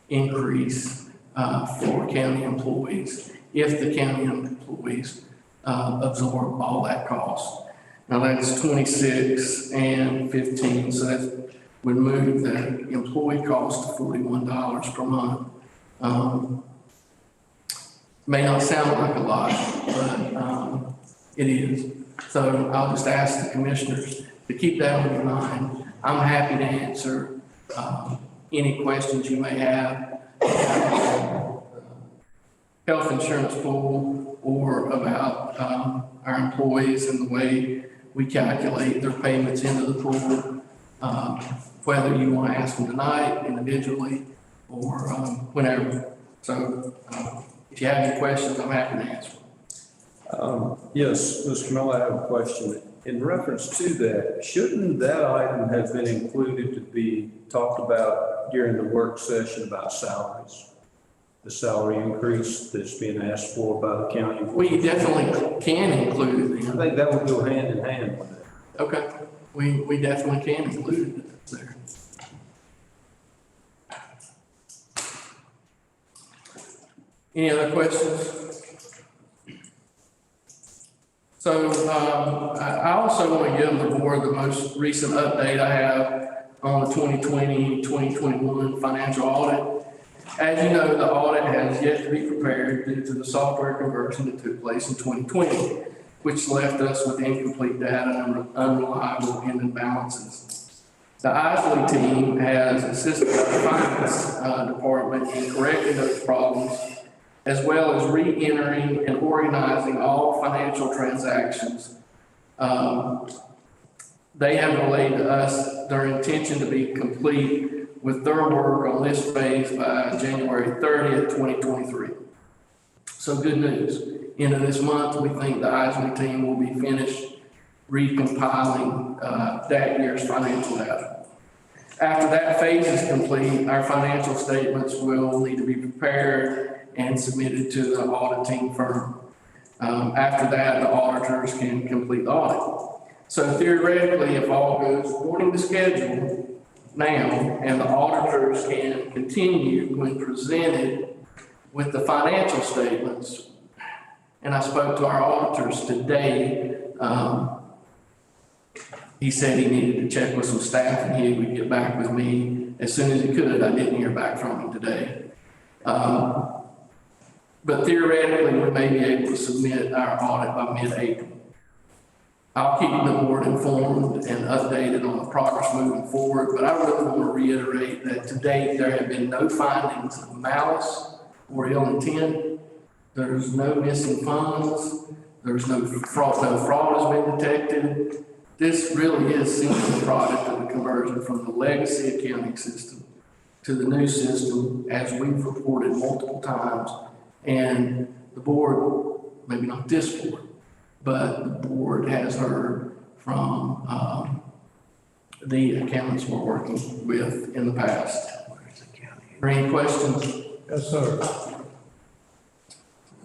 S2: increase for county employees, if the county employees absorb all that cost. Now that's 26 and 15, so that would move the employee cost to $41 per month. May not sound like a lot, but it is. So I'll just ask the commissioners to keep that on your mind. I'm happy to answer any questions you may have about health insurance pool or about our employees and the way we calculate their payments into the pool, whether you want to ask them tonight individually or whenever. So if you have any questions, I'm happy to answer.
S1: Yes, Mr. Miller, I have a question. In reference to that, shouldn't that item have been included to be talked about during the work session about salaries? The salary increase that's being asked for by the county?
S2: We definitely can include it.
S1: I think that would go hand in hand with it.
S2: Okay, we definitely can include it there. Any other questions? So I also want to give the board the most recent update I have on the 2020-2021 financial audit. As you know, the audit has yet to be prepared due to the software conversion that took place in 2020, which left us with incomplete data and unreliable ending balances. The Isley team has assisted the finance department in correcting those problems, as well as re-entering and organizing all financial transactions. They have relayed to us their intention to be complete with their work on this phase by January 30th, 2023. So good news. End of this month, we think the Isley team will be finished recompiling that year's financial data. After that phase is complete, our financial statements will need to be prepared and submitted to the auditing firm. After that, the auditors can complete the audit. So theoretically, if all goes according to schedule now, and the auditors can continue when presented with the financial statements, and I spoke to our auditors today, he said he needed to check with some staff and he would get back with me as soon as he could. I didn't hear back from him today. But theoretically, we may be able to submit our audit by mid-April. I'll keep the board informed and updated on the progress moving forward, but I really want to reiterate that to date, there have been no findings of malice or ill intent. There's no missing funds. There's no fraud has been detected. This really is simply a product of the conversion from the legacy accounting system to the new system, as we've reported multiple times. And the board, maybe not this board, but the board has heard from the accountants we're working with in the past. Are there any questions?
S6: Yes, sir.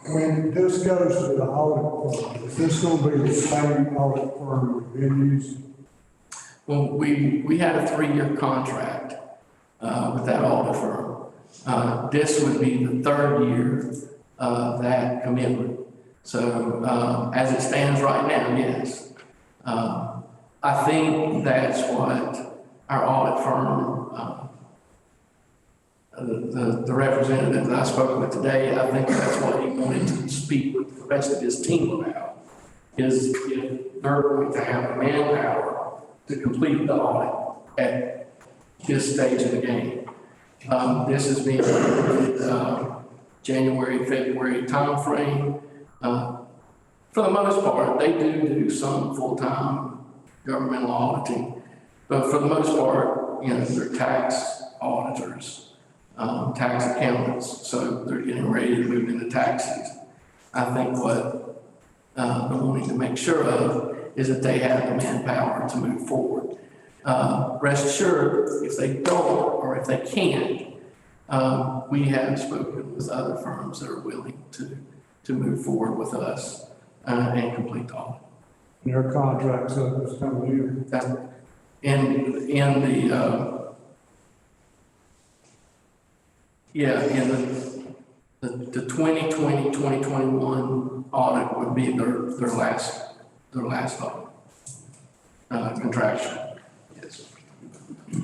S6: When this goes to the audit firm, is this going to be the same audit firm we've been using?
S2: Well, we had a 3-year contract with that audit firm. This would be the 3rd year of that commitment. So as it stands right now, yes. I think that's what our audit firm, the representative that I spoke with today, I think that's what he wanted to speak with the rest of his team about, is if they're going to have manpower to complete the audit at this stage of the game. This is being January, February timeframe. For the most part, they do some full-time governmental auditing, but for the most part, they're tax auditors, tax accountants, so they're getting ready to move into tax season. I think what they're wanting to make sure of is that they have the manpower to move forward. Rest assured, if they don't or if they can't, we have spoken with other firms that are willing to move forward with us and complete the audit.
S6: Their contracts up this coming year.
S2: That, in the 2020, 2021 audit would be their last audit, contractual. Yes.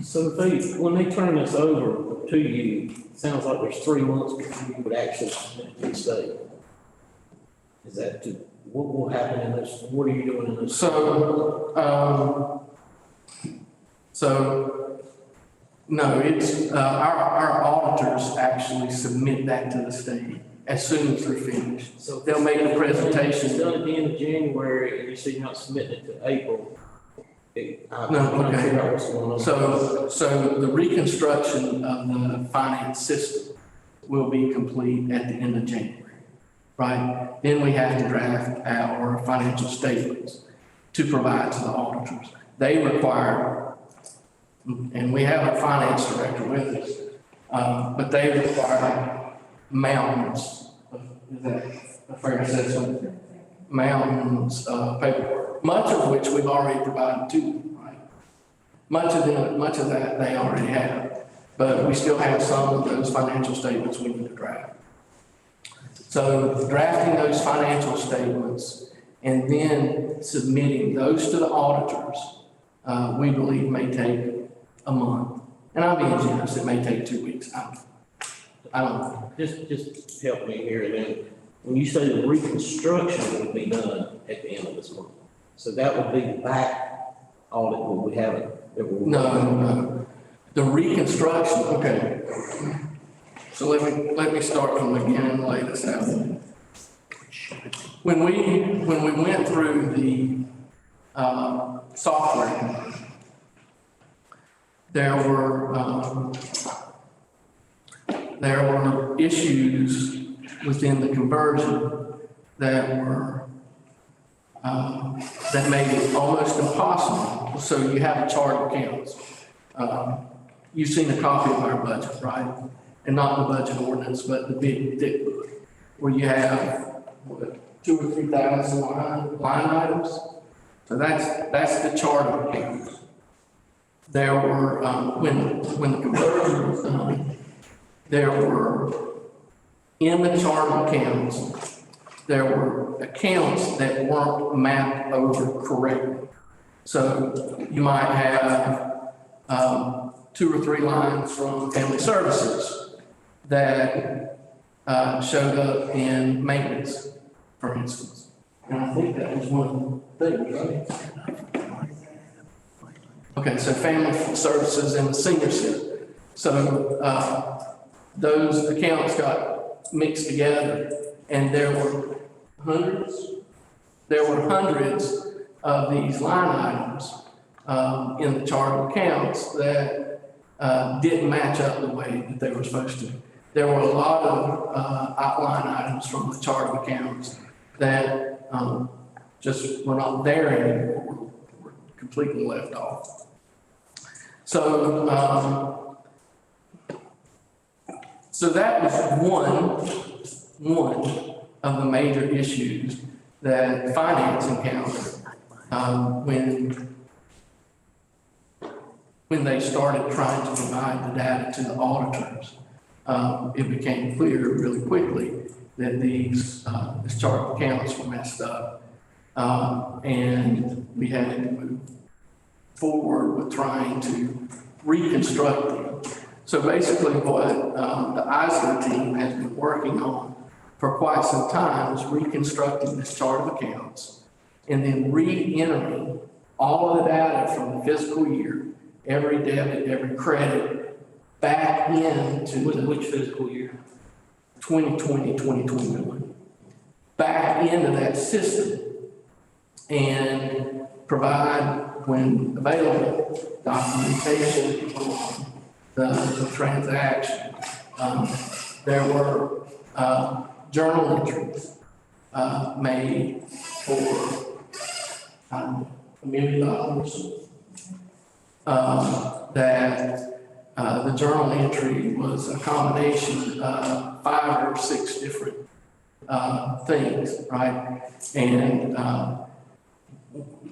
S7: So when they turn this over to you, it sounds like there's 3 months before you would actually submit it to the state. Is that what will happen in this? What are you doing in this?
S2: So no, it's our auditors actually submit that to the state as soon as they're finished. So they'll make a presentation.
S7: It's done at the end of January, and you say you're not submitting it to April.
S2: So the reconstruction of the finance system will be complete at the end of January, right? Then we have to draft our financial statements to provide to the auditors. They require, and we have a finance director with us, but they require mountains of, is that a fair assessment? Mountains of paperwork, much of which we've already provided to them, right? Much of that they already have, but we still have some of those financial statements we need to draft. So drafting those financial statements and then submitting those to the auditors, we believe may take a month. And I'm being generous, it may take 2 weeks. I don't know.
S7: Just help me here then. When you say the reconstruction would be done at the end of this month, so that would be the back audit what we haven't.
S2: No. The reconstruction, okay. So let me start from the beginning and lay this out. When we went through the software conversion, there were issues within the conversion that were that made it almost impossible. So you have a chart of accounts. you've seen a copy of our budget, right? And not the budget ordinance, but the big thick book, where you have, what, 2,000 or 3,000 line items. So that's the chart of accounts. There were, when the conversion was done, there were, in the chart of accounts, there were accounts that weren't mapped over correctly. So you might have 2 or 3 lines from family services that showed up in maintenance, for instance. And I think that was one of the things, right? Okay, so family services and the senior center. So those accounts got mixed together, and there were hundreds of these line items in the chart of accounts that didn't match up the way that they were supposed to. There were a lot of outline items from the chart of accounts that just were not there anymore, were completely left off. So, so that was one of the major issues that finance encountered when they started trying to provide the data to the auditors. It became clear really quickly that this chart of accounts were messed up, and we had to move forward with trying to reconstruct them. So basically what the Eisler team has been working on for quite some time is reconstructing this chart of accounts and then re-entering all of the data from the fiscal year, every debit, every credit, back into
S7: Which fiscal year?
S2: 2020, 2021, back into that system and provide, when available, documentation on the transaction. There were journal entries made for $1 million that the journal entry was a combination of 5 or 6 different things, right? And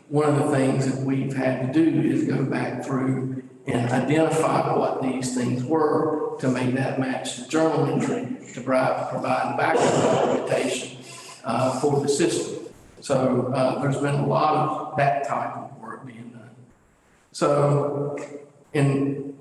S2: one of the things that we've had to do is go back through and identify what these things were to make that match the journal entry to provide the backup documentation for the system. So there's been a lot of that type of work being done. So, and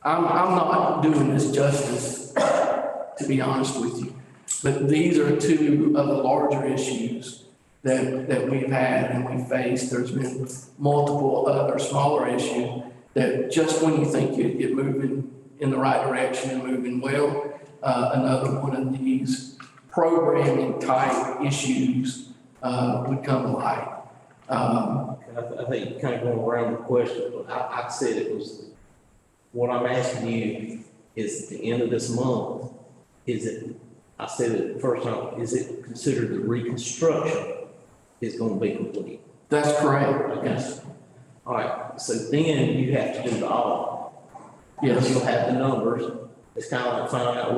S2: I'm not doing this justice, to be honest with you, but these are 2 of the larger issues that we've had and we faced. There's been multiple other smaller issues that just when you think you'd get moving in the right direction and moving well, another one of these programming type issues would come to light.
S7: I think you're kind of going around the question, but I said it was, what I'm asking you is at the end of this month, I said it the first time, is it considered the reconstruction is going to be complete?
S2: That's correct. Yes.
S7: All right, so then you have to do the audit.
S2: Yes.
S7: You'll have the numbers. It's kind of like finding out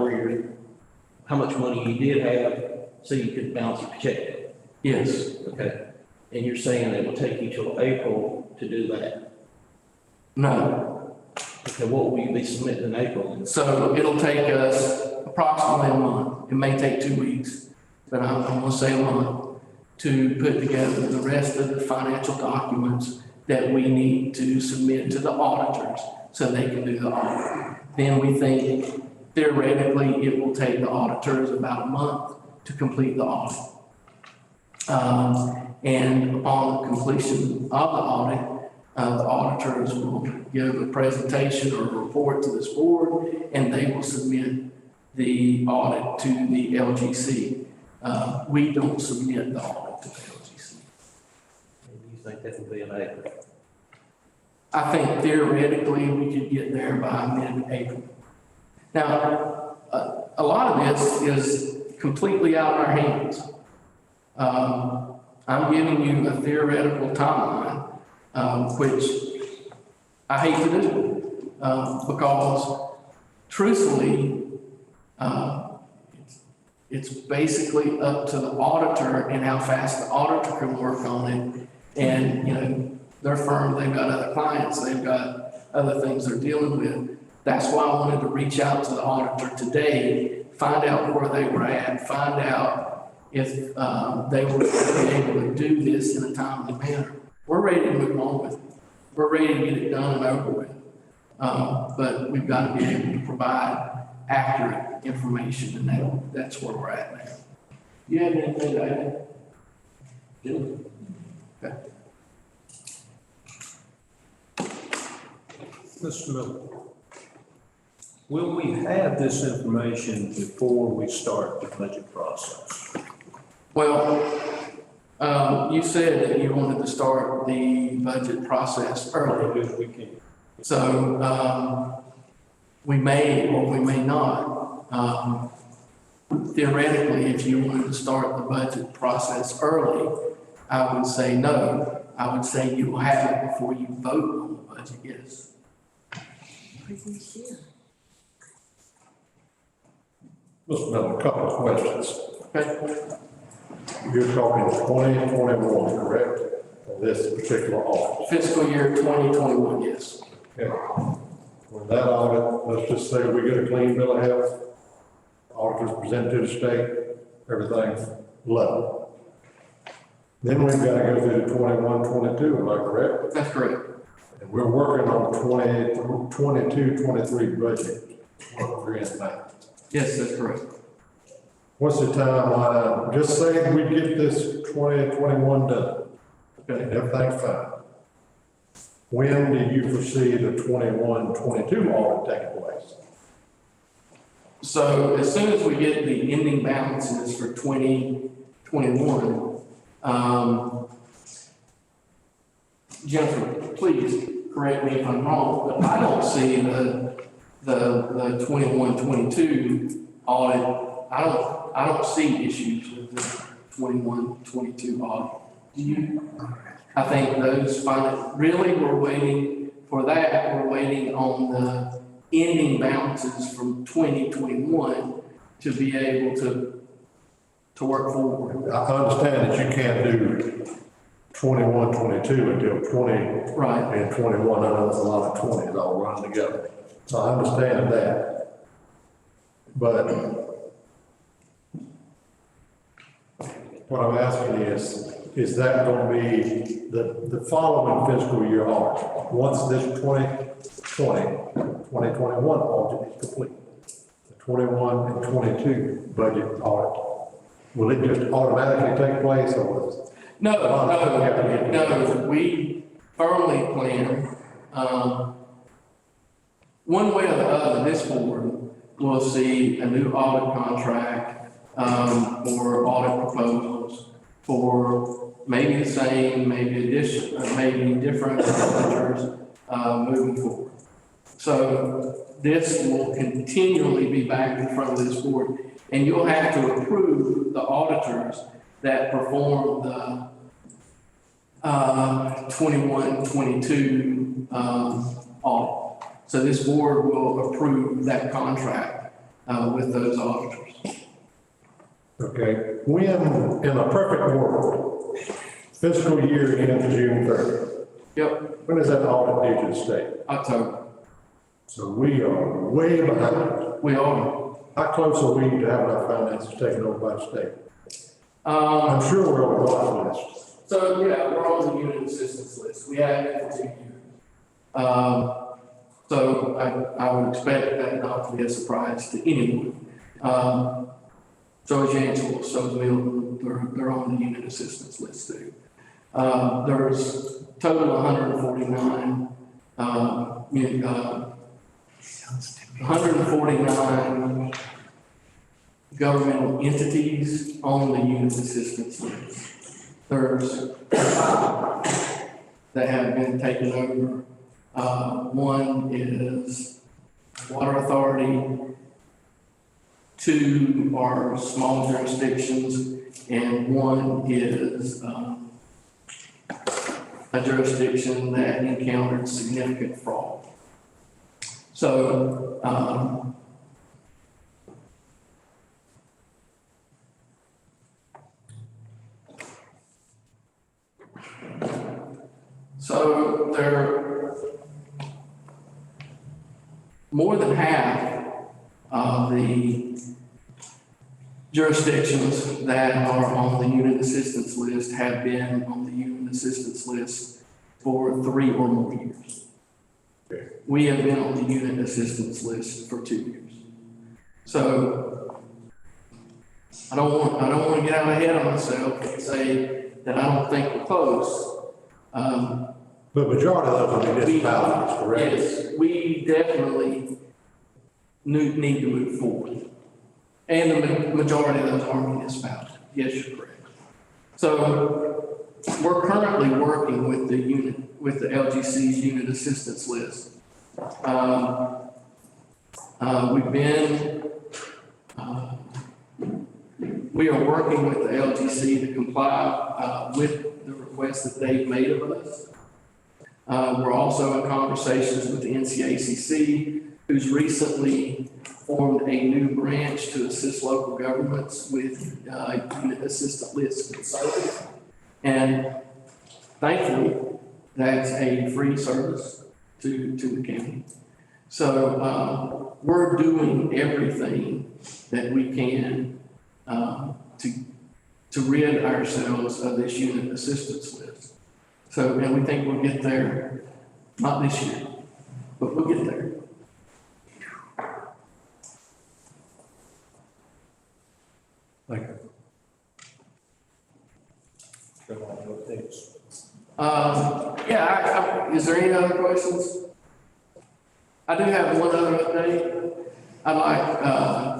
S7: how much money you did have, so you could balance your check.
S2: Yes.
S7: Okay. And you're saying it will take you till April to do that?
S2: No.
S7: Okay, what will you be submitting in April?
S2: So it'll take us approximately a month. It may take 2 weeks, but I'm going to say a month to put together the rest of the financial documents that we need to submit to the auditors so they can do the audit. Then we think theoretically it will take the auditors about a month to complete the audit. And upon the completion of the audit, the auditors will give a presentation or a report to this board, and they will submit the audit to the LGC. We don't submit the audit to the LGC.
S7: Maybe you think that will be in April?
S2: I think theoretically we could get there by mid-April. Now, a lot of this is completely out of our hands. I'm giving you a theoretical timeline, which I hate to do. because truthfully, it's basically up to the auditor and how fast the auditor can work on it. And, you know, their firm, they've got other clients, they've got other things they're dealing with. That's why I wanted to reach out to the auditor today, find out where they were at, find out if they were able to do this in a timely manner. We're ready to move on with it. We're ready to get it done and over with. But we've got to be able to provide accurate information, and that's where we're at now. You have anything to add? Jim? Okay.
S1: Mr. Miller, will we have this information before we start the budget process?
S2: Well, you said that you wanted to start the budget process early.
S1: As we can.
S2: So, we may or we may not. Theoretically, if you wanted to start the budget process early, I would say no. I would say you will have it before you vote on the budget, yes.
S5: Mr. Miller, a couple of questions.
S2: Okay.
S5: You're talking 2021, correct? For this particular audit.
S2: Fiscal year 2021, yes.
S5: Okay. When that audit, let's just say we get a clean bill of health, auditors present to the state, everything's level. Then we've got to go through the 21, 22, am I correct?
S2: That's correct.
S5: And we're working on the 22, 23 budget. What we're in now.
S2: Yes, that's correct.
S5: What's the timeline? Just say we get this 2021 done.
S2: Okay.
S5: And everything's fine. When do you foresee the 21, 22 audit taking place?
S2: So as soon as we get the ending balances for 2021, Jennifer, please correct me if I'm wrong, but I don't see the 21, 22 audit. I don't see issues with the 21, 22 audit. Do you? I think those really we're waiting for that. We're waiting on the ending balances from 2021 to be able to work forward.
S5: I understand that you can't do 21, 22 until 20
S2: Right.
S5: and 21. I know there's a lot of 20s all run together. So I understand that. But what I'm asking is that going to be the following fiscal year audit? Once this 2021 audit is complete, the 21 and 22 budget audit, will it just automatically take place or is it?
S2: No, we firmly plan, one way or the other, this board will see a new audit contract, or audit proposals for maybe the same, maybe addition, maybe different auditors, moving forward. So this will continually be back in front of this board, and you'll have to approve the auditors that perform the 21, 22 audit. So this board will approve that contract with those auditors.
S5: Okay, when, in a perfect world, fiscal year ends June 30th.
S2: Yep,
S5: When is that audit due to the state?
S2: October.
S5: So we are way behind.
S2: We are.
S5: How close are we to having our finances taken over by the state? I'm sure we're on the watch list.
S2: So yeah, we're on the unit assistance list. We have it for 2 years. So I would expect that not to be a surprise to anyone. So is Yancey, so is Milton, they're on the unit assistance list too. There's total 149, 149 governmental entities on the unit assistance list. There's 5 that have been taken over. One is Water Authority, 2 are small jurisdictions, and 1 is a jurisdiction that encountered significant fraud. So, so there, more than half of the jurisdictions that are on the unit assistance list have been on the unit assistance list for 3 or more years. We have been on the unit assistance list for 2 years. So I don't want to get out ahead of myself and say that I don't think we're close.
S5: But majority of those are municipalities, correct?
S2: Yes, we definitely need to move forward. And the majority of those are municipalities. Yes, you're correct. So we're currently working with the LGC's unit assistance list. We are working with the LGC to comply with the request that they've made of us. We're also in conversations with the NCACC, who's recently formed a new branch to assist local governments with unit assistance list service. And thankfully, that's a free service to the county. So we're doing everything that we can to rid ourselves of this unit assistance list. So, and we think we'll get there, not this year, but we'll get there.
S5: Thank you.
S2: Is there any other questions? I do have one other update. I'd like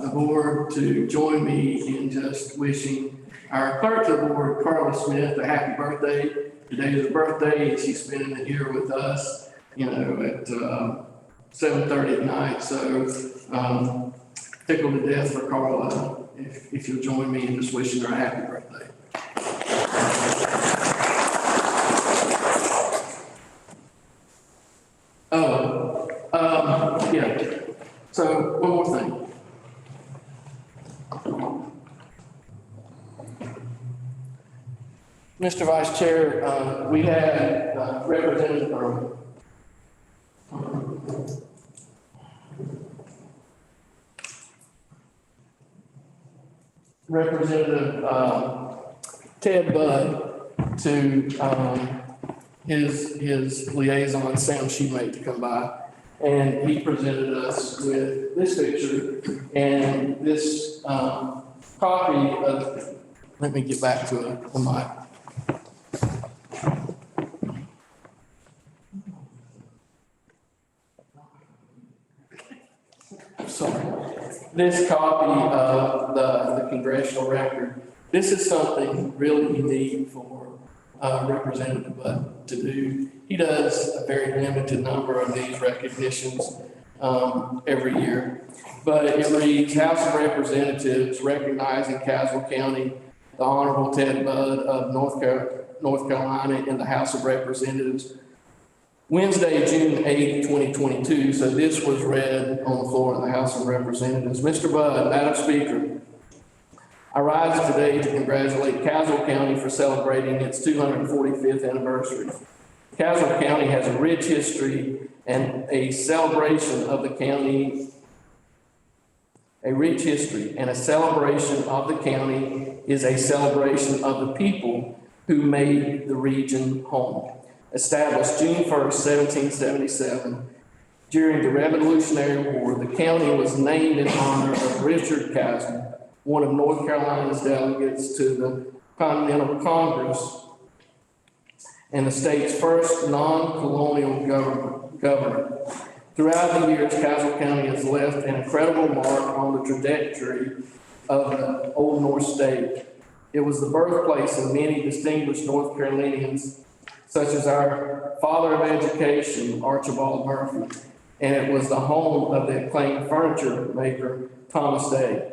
S2: the board to join me in just wishing our clerk of the board, Carla Smith, a happy birthday. Today is her birthday, and she's spending the year with us, at 7:30 at night. So tickled to death for Carla, if you'll join me in just wishing her a happy birthday. Yeah. So one more thing. Mr. Vice Chair, we had Representative Ted Budd to his liaison, Sam Shoemate, to come by. And he presented us with this picture and this copy of, let me get back to the mic. Sorry. This copy of the congressional record. This is something really unique for Representative Budd to do. He does a very limited number of these recognitions every year. But it reads, House of Representatives recognizing Caswell County, the Honorable Ted Budd of North Carolina in the House of Representatives, Wednesday, June 8, 2022. So this was read on the floor of the House of Representatives. Mr. Budd, Madam Speaker, I rise today to congratulate Caswell County for celebrating its 245th anniversary. Caswell County has a rich history and a celebration of the county. A rich history and a celebration of the county is a celebration of the people who made the region home. Established June 1st, 1777, during the Revolutionary War, the county was named in honor of Richard Caswell, one of North Carolina's delegates to the Continental Congress and the state's first non-colonial governor. Throughout the years, Caswell County has left an incredible mark on the trajectory of the Old North State. It was the birthplace of many distinguished North Carolinians, such as our father of education, Archibald Murphy, and it was the home of the acclaimed furniture maker, Thomas Day.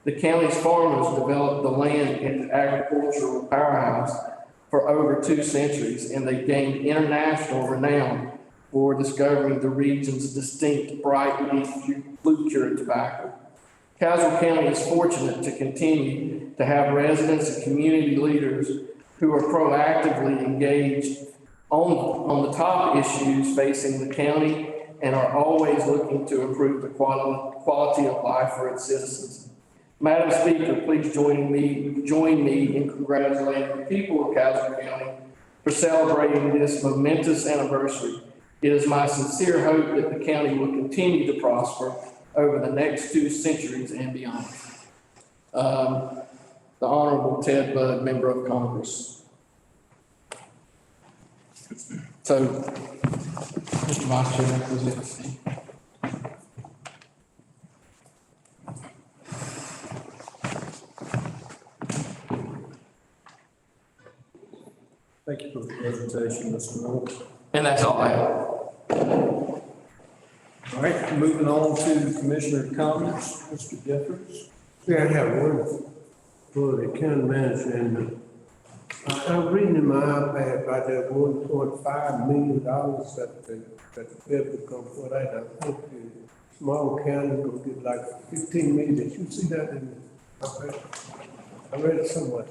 S2: The county's farmers developed the land into agricultural powerhouse for over 2 centuries, and they gained international renown for discovering the region's distinct bright leaf blue cured tobacco. Caswell County is fortunate to continue to have residents and community leaders who are proactively engaged on the top issues facing the county and are always looking to improve the quality of life for its citizens. Madam Speaker, please join me in congratulating the people of Caswell County for celebrating this momentous anniversary. It is my sincere hope that the county will continue to prosper over the next 2 centuries and beyond. The Honorable Ted Budd, Member of Congress. So, Mr. Vice Chair, represents.
S1: Thank you for the presentation, Mr. Miller.
S2: And that's all I have.
S1: All right, moving on to commissioner comments, Mr. Jeffers.
S4: Yeah, I have one for the county manager, and I'm reading in my iPad about that $1.5 million that the federal come for that. I think the small county gonna get like 15 million. Did you see that in the iPad? I read it somewhere.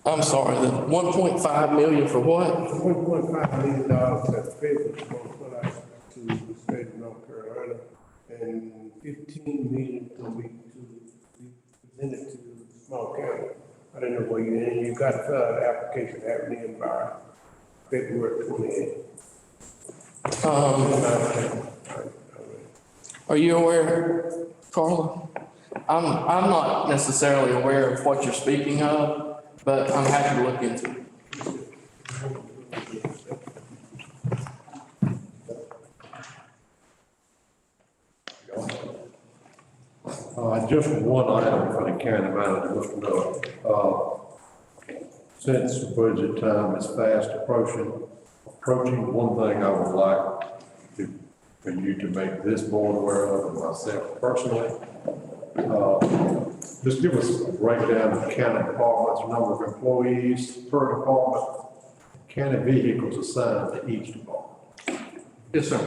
S2: I'm sorry, the 1.5 million for what?
S4: $1.5 million that the federal is gonna put out to the state of North Carolina, and 15 million to be presented to the small county. I don't know where you got the application happening by February 28th.
S2: Are you aware, Carla? I'm not necessarily aware of what you're speaking of, but I'm happy to look into it.
S5: Just one item for the county manager, Mr. Miller. Since budget time is fast approaching, one thing I would like for you to make this board aware of, and myself personally, just give us a breakdown of the county departments, number of employees per department, county vehicles assigned to each department.
S2: Yes, sir.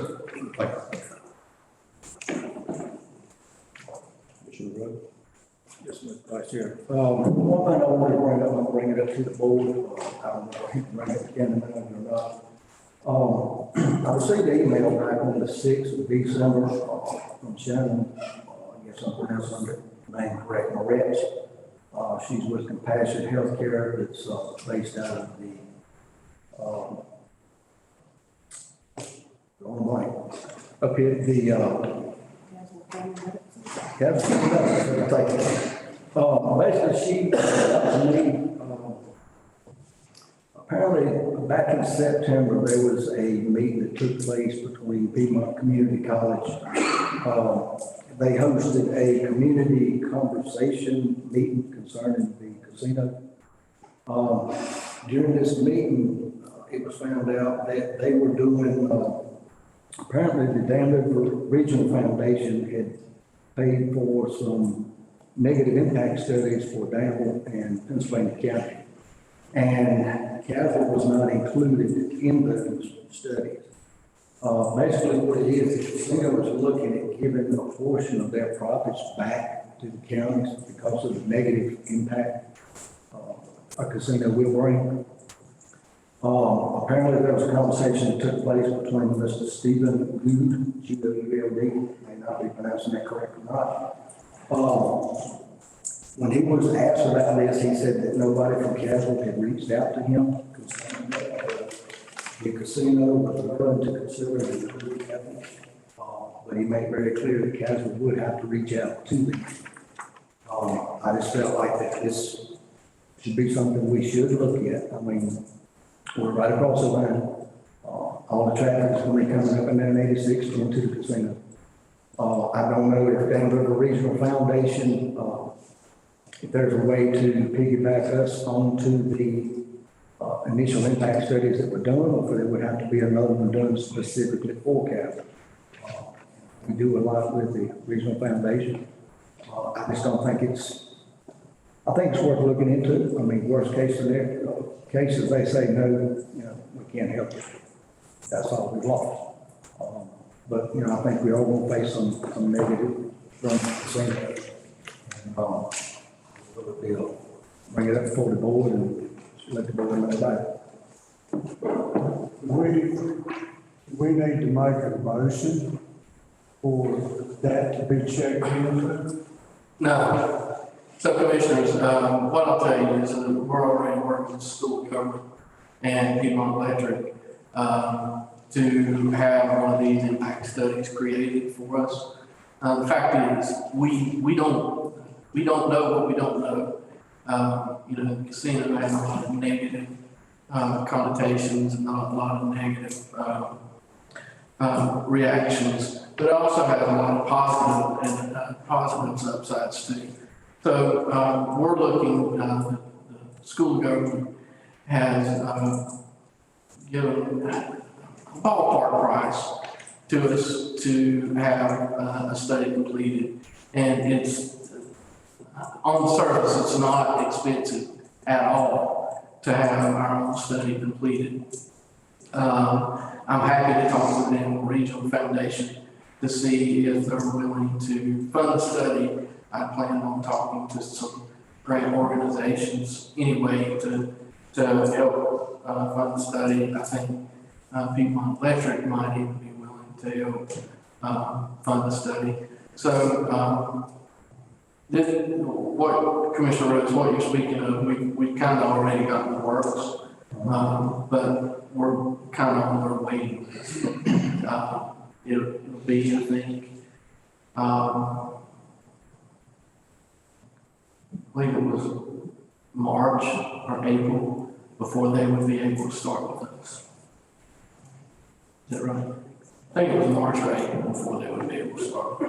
S5: Thank you.
S8: Yes, Mr. Vice Chair. One thing I want to bring up, I'll bring it up to the board. I don't know if you can bring it to county manager or not. I received an email back on the 6th of December from Shannon, I guess I'm pronouncing her name correct, Moretz. She's with Compassion Healthcare. It's based out of the up here, basically, she to me, apparently back in September, there was a meeting that took place between Piedmont Community College. They hosted a community conversation meeting concerning the casino. During this meeting, it was found out that they were doing, apparently the Danville Regional Foundation had paid for some negative impact studies for Danville and Pennsylvania County. And Caswell was not included in those studies. Basically what it is, the casino is looking at giving a portion of their profits back to the counties because of the negative impact a casino will bring. Apparently there was a conversation that took place between Mr. Stephen Gould, G-O-U-L-D, may not be pronouncing that correct or not. When he was asked about this, he said that nobody from Caswell had reached out to him concerning the casino was willing to consider it including Caswell. But he made very clear that Caswell would have to reach out to them. I just felt like that this should be something we should look at. I mean, we're right across the line. All the traffic is going to be coming up and down 86 into the casino. I don't know if Danville Regional Foundation, if there's a way to piggyback us onto the initial impact studies that were done, or if there would have to be another one done specifically for Caswell. We do a lot with the Regional Foundation. I just don't think I think it's worth looking into. I mean, worst case scenario, cases, they say no, we can't help you. that's all we've lost. But, you know, I think we all gonna face some negative from the same. We'll bring it up before the board and let the board know about it.
S6: We need to make a motion for that to be checked into.
S2: No. So Commissioners, what I'll tell you is that we're already working with school government and Piedmont Electric to have one of these impact studies created for us. The fact is, we don't know what we don't know. You know, the casino has a lot of negative connotations and a lot of negative reactions, but it also has a lot of positive and positive upsides too. So we're looking, the school government has given a ballpark price to us to have a study completed. And it's, on the surface, it's not expensive at all to have our own study completed. I'm happy to talk with them, Regional Foundation, to see if they're willing to fund the study. I plan on talking to some grant organizations anyway to help fund the study. I think Piedmont Electric might even be willing to help fund the study. So what Commissioner Rhodes, what you're speaking of, we kind of already got in the works, but we're kind of on our waiting list. It'll be, I think, I believe it was March or April before they would be able to start with us. Is that right? I think it was March or April before they would be able to start.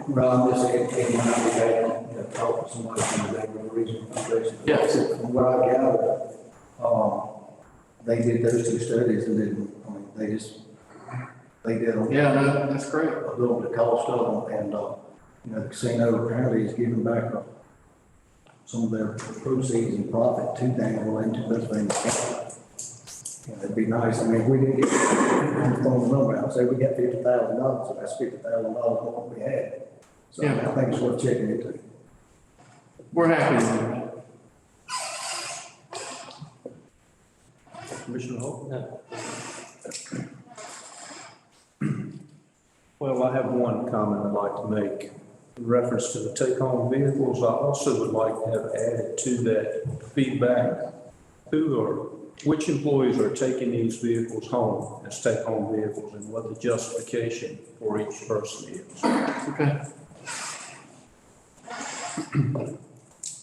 S8: Ron, it might be able to talk to somebody from the Regional Foundation.
S2: Yes.
S8: From what I gathered, they did those two studies and then, I mean, they did them.
S2: Yeah, no, that's great.
S8: A little bit of cost of them, and, you know, the casino apparently is giving back some of their proceeds and profit to Danville and to Pennsylvania. You know, it'd be nice, I mean, if we didn't get, throwing the number out, say we got $50,000, so that's $50,000 more than we had. So
S2: Yeah.
S8: I think it's worth checking into.
S2: We're happy to do that.
S1: Commissioner Holt?
S7: No.
S1: Well, I have one comment I'd like to make. In reference to the take-home vehicles, I also would like to have added to that feedback which employees are taking these vehicles home as take-home vehicles and what the justification for each person is.
S2: Okay.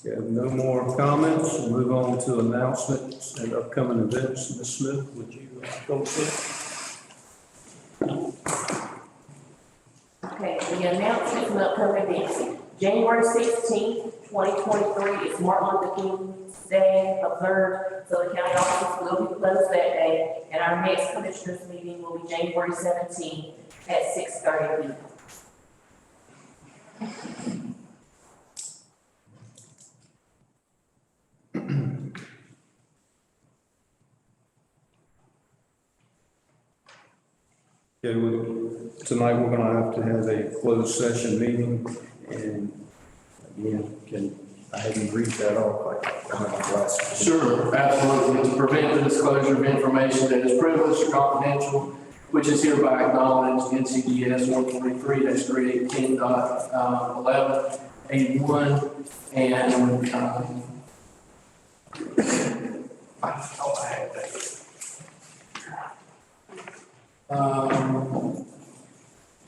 S1: We have no more comments. We'll move on to announcements and upcoming events. Ms. Smith, would you go first?
S13: Okay, the announcement from upcoming events. January 16th, 2023 is Martin Luther King's Day observed, so the county office will be closed that day, and our next commissioners meeting will be January 17th at 6:30 p.m.
S1: Okay, tonight we're going to have a closed session meeting, and again, can I have you read that off?
S2: Sure, absolutely. To prevent the disclosure of information that is privileged or confidential, which is hereby acknowledged, NCDS 143-318.11A1, and I thought I had that.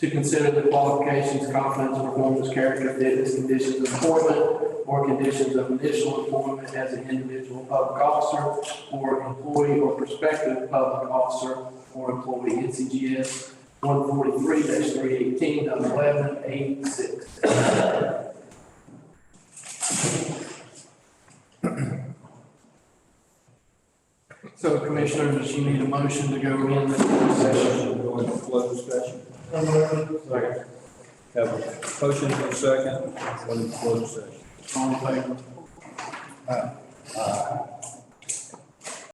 S2: To consider the qualifications, confidence, performance, character, fitness, conditions of employment, or conditions of initial employment as an individual public officer or employee or prospective public officer or employee, NCGS 143-318.11A6. So Commissioners, you need a motion to go in the session.
S1: Go into closed session. Second. Have a motion and a second. Go into closed session.
S2: All in favor?
S8: Aye.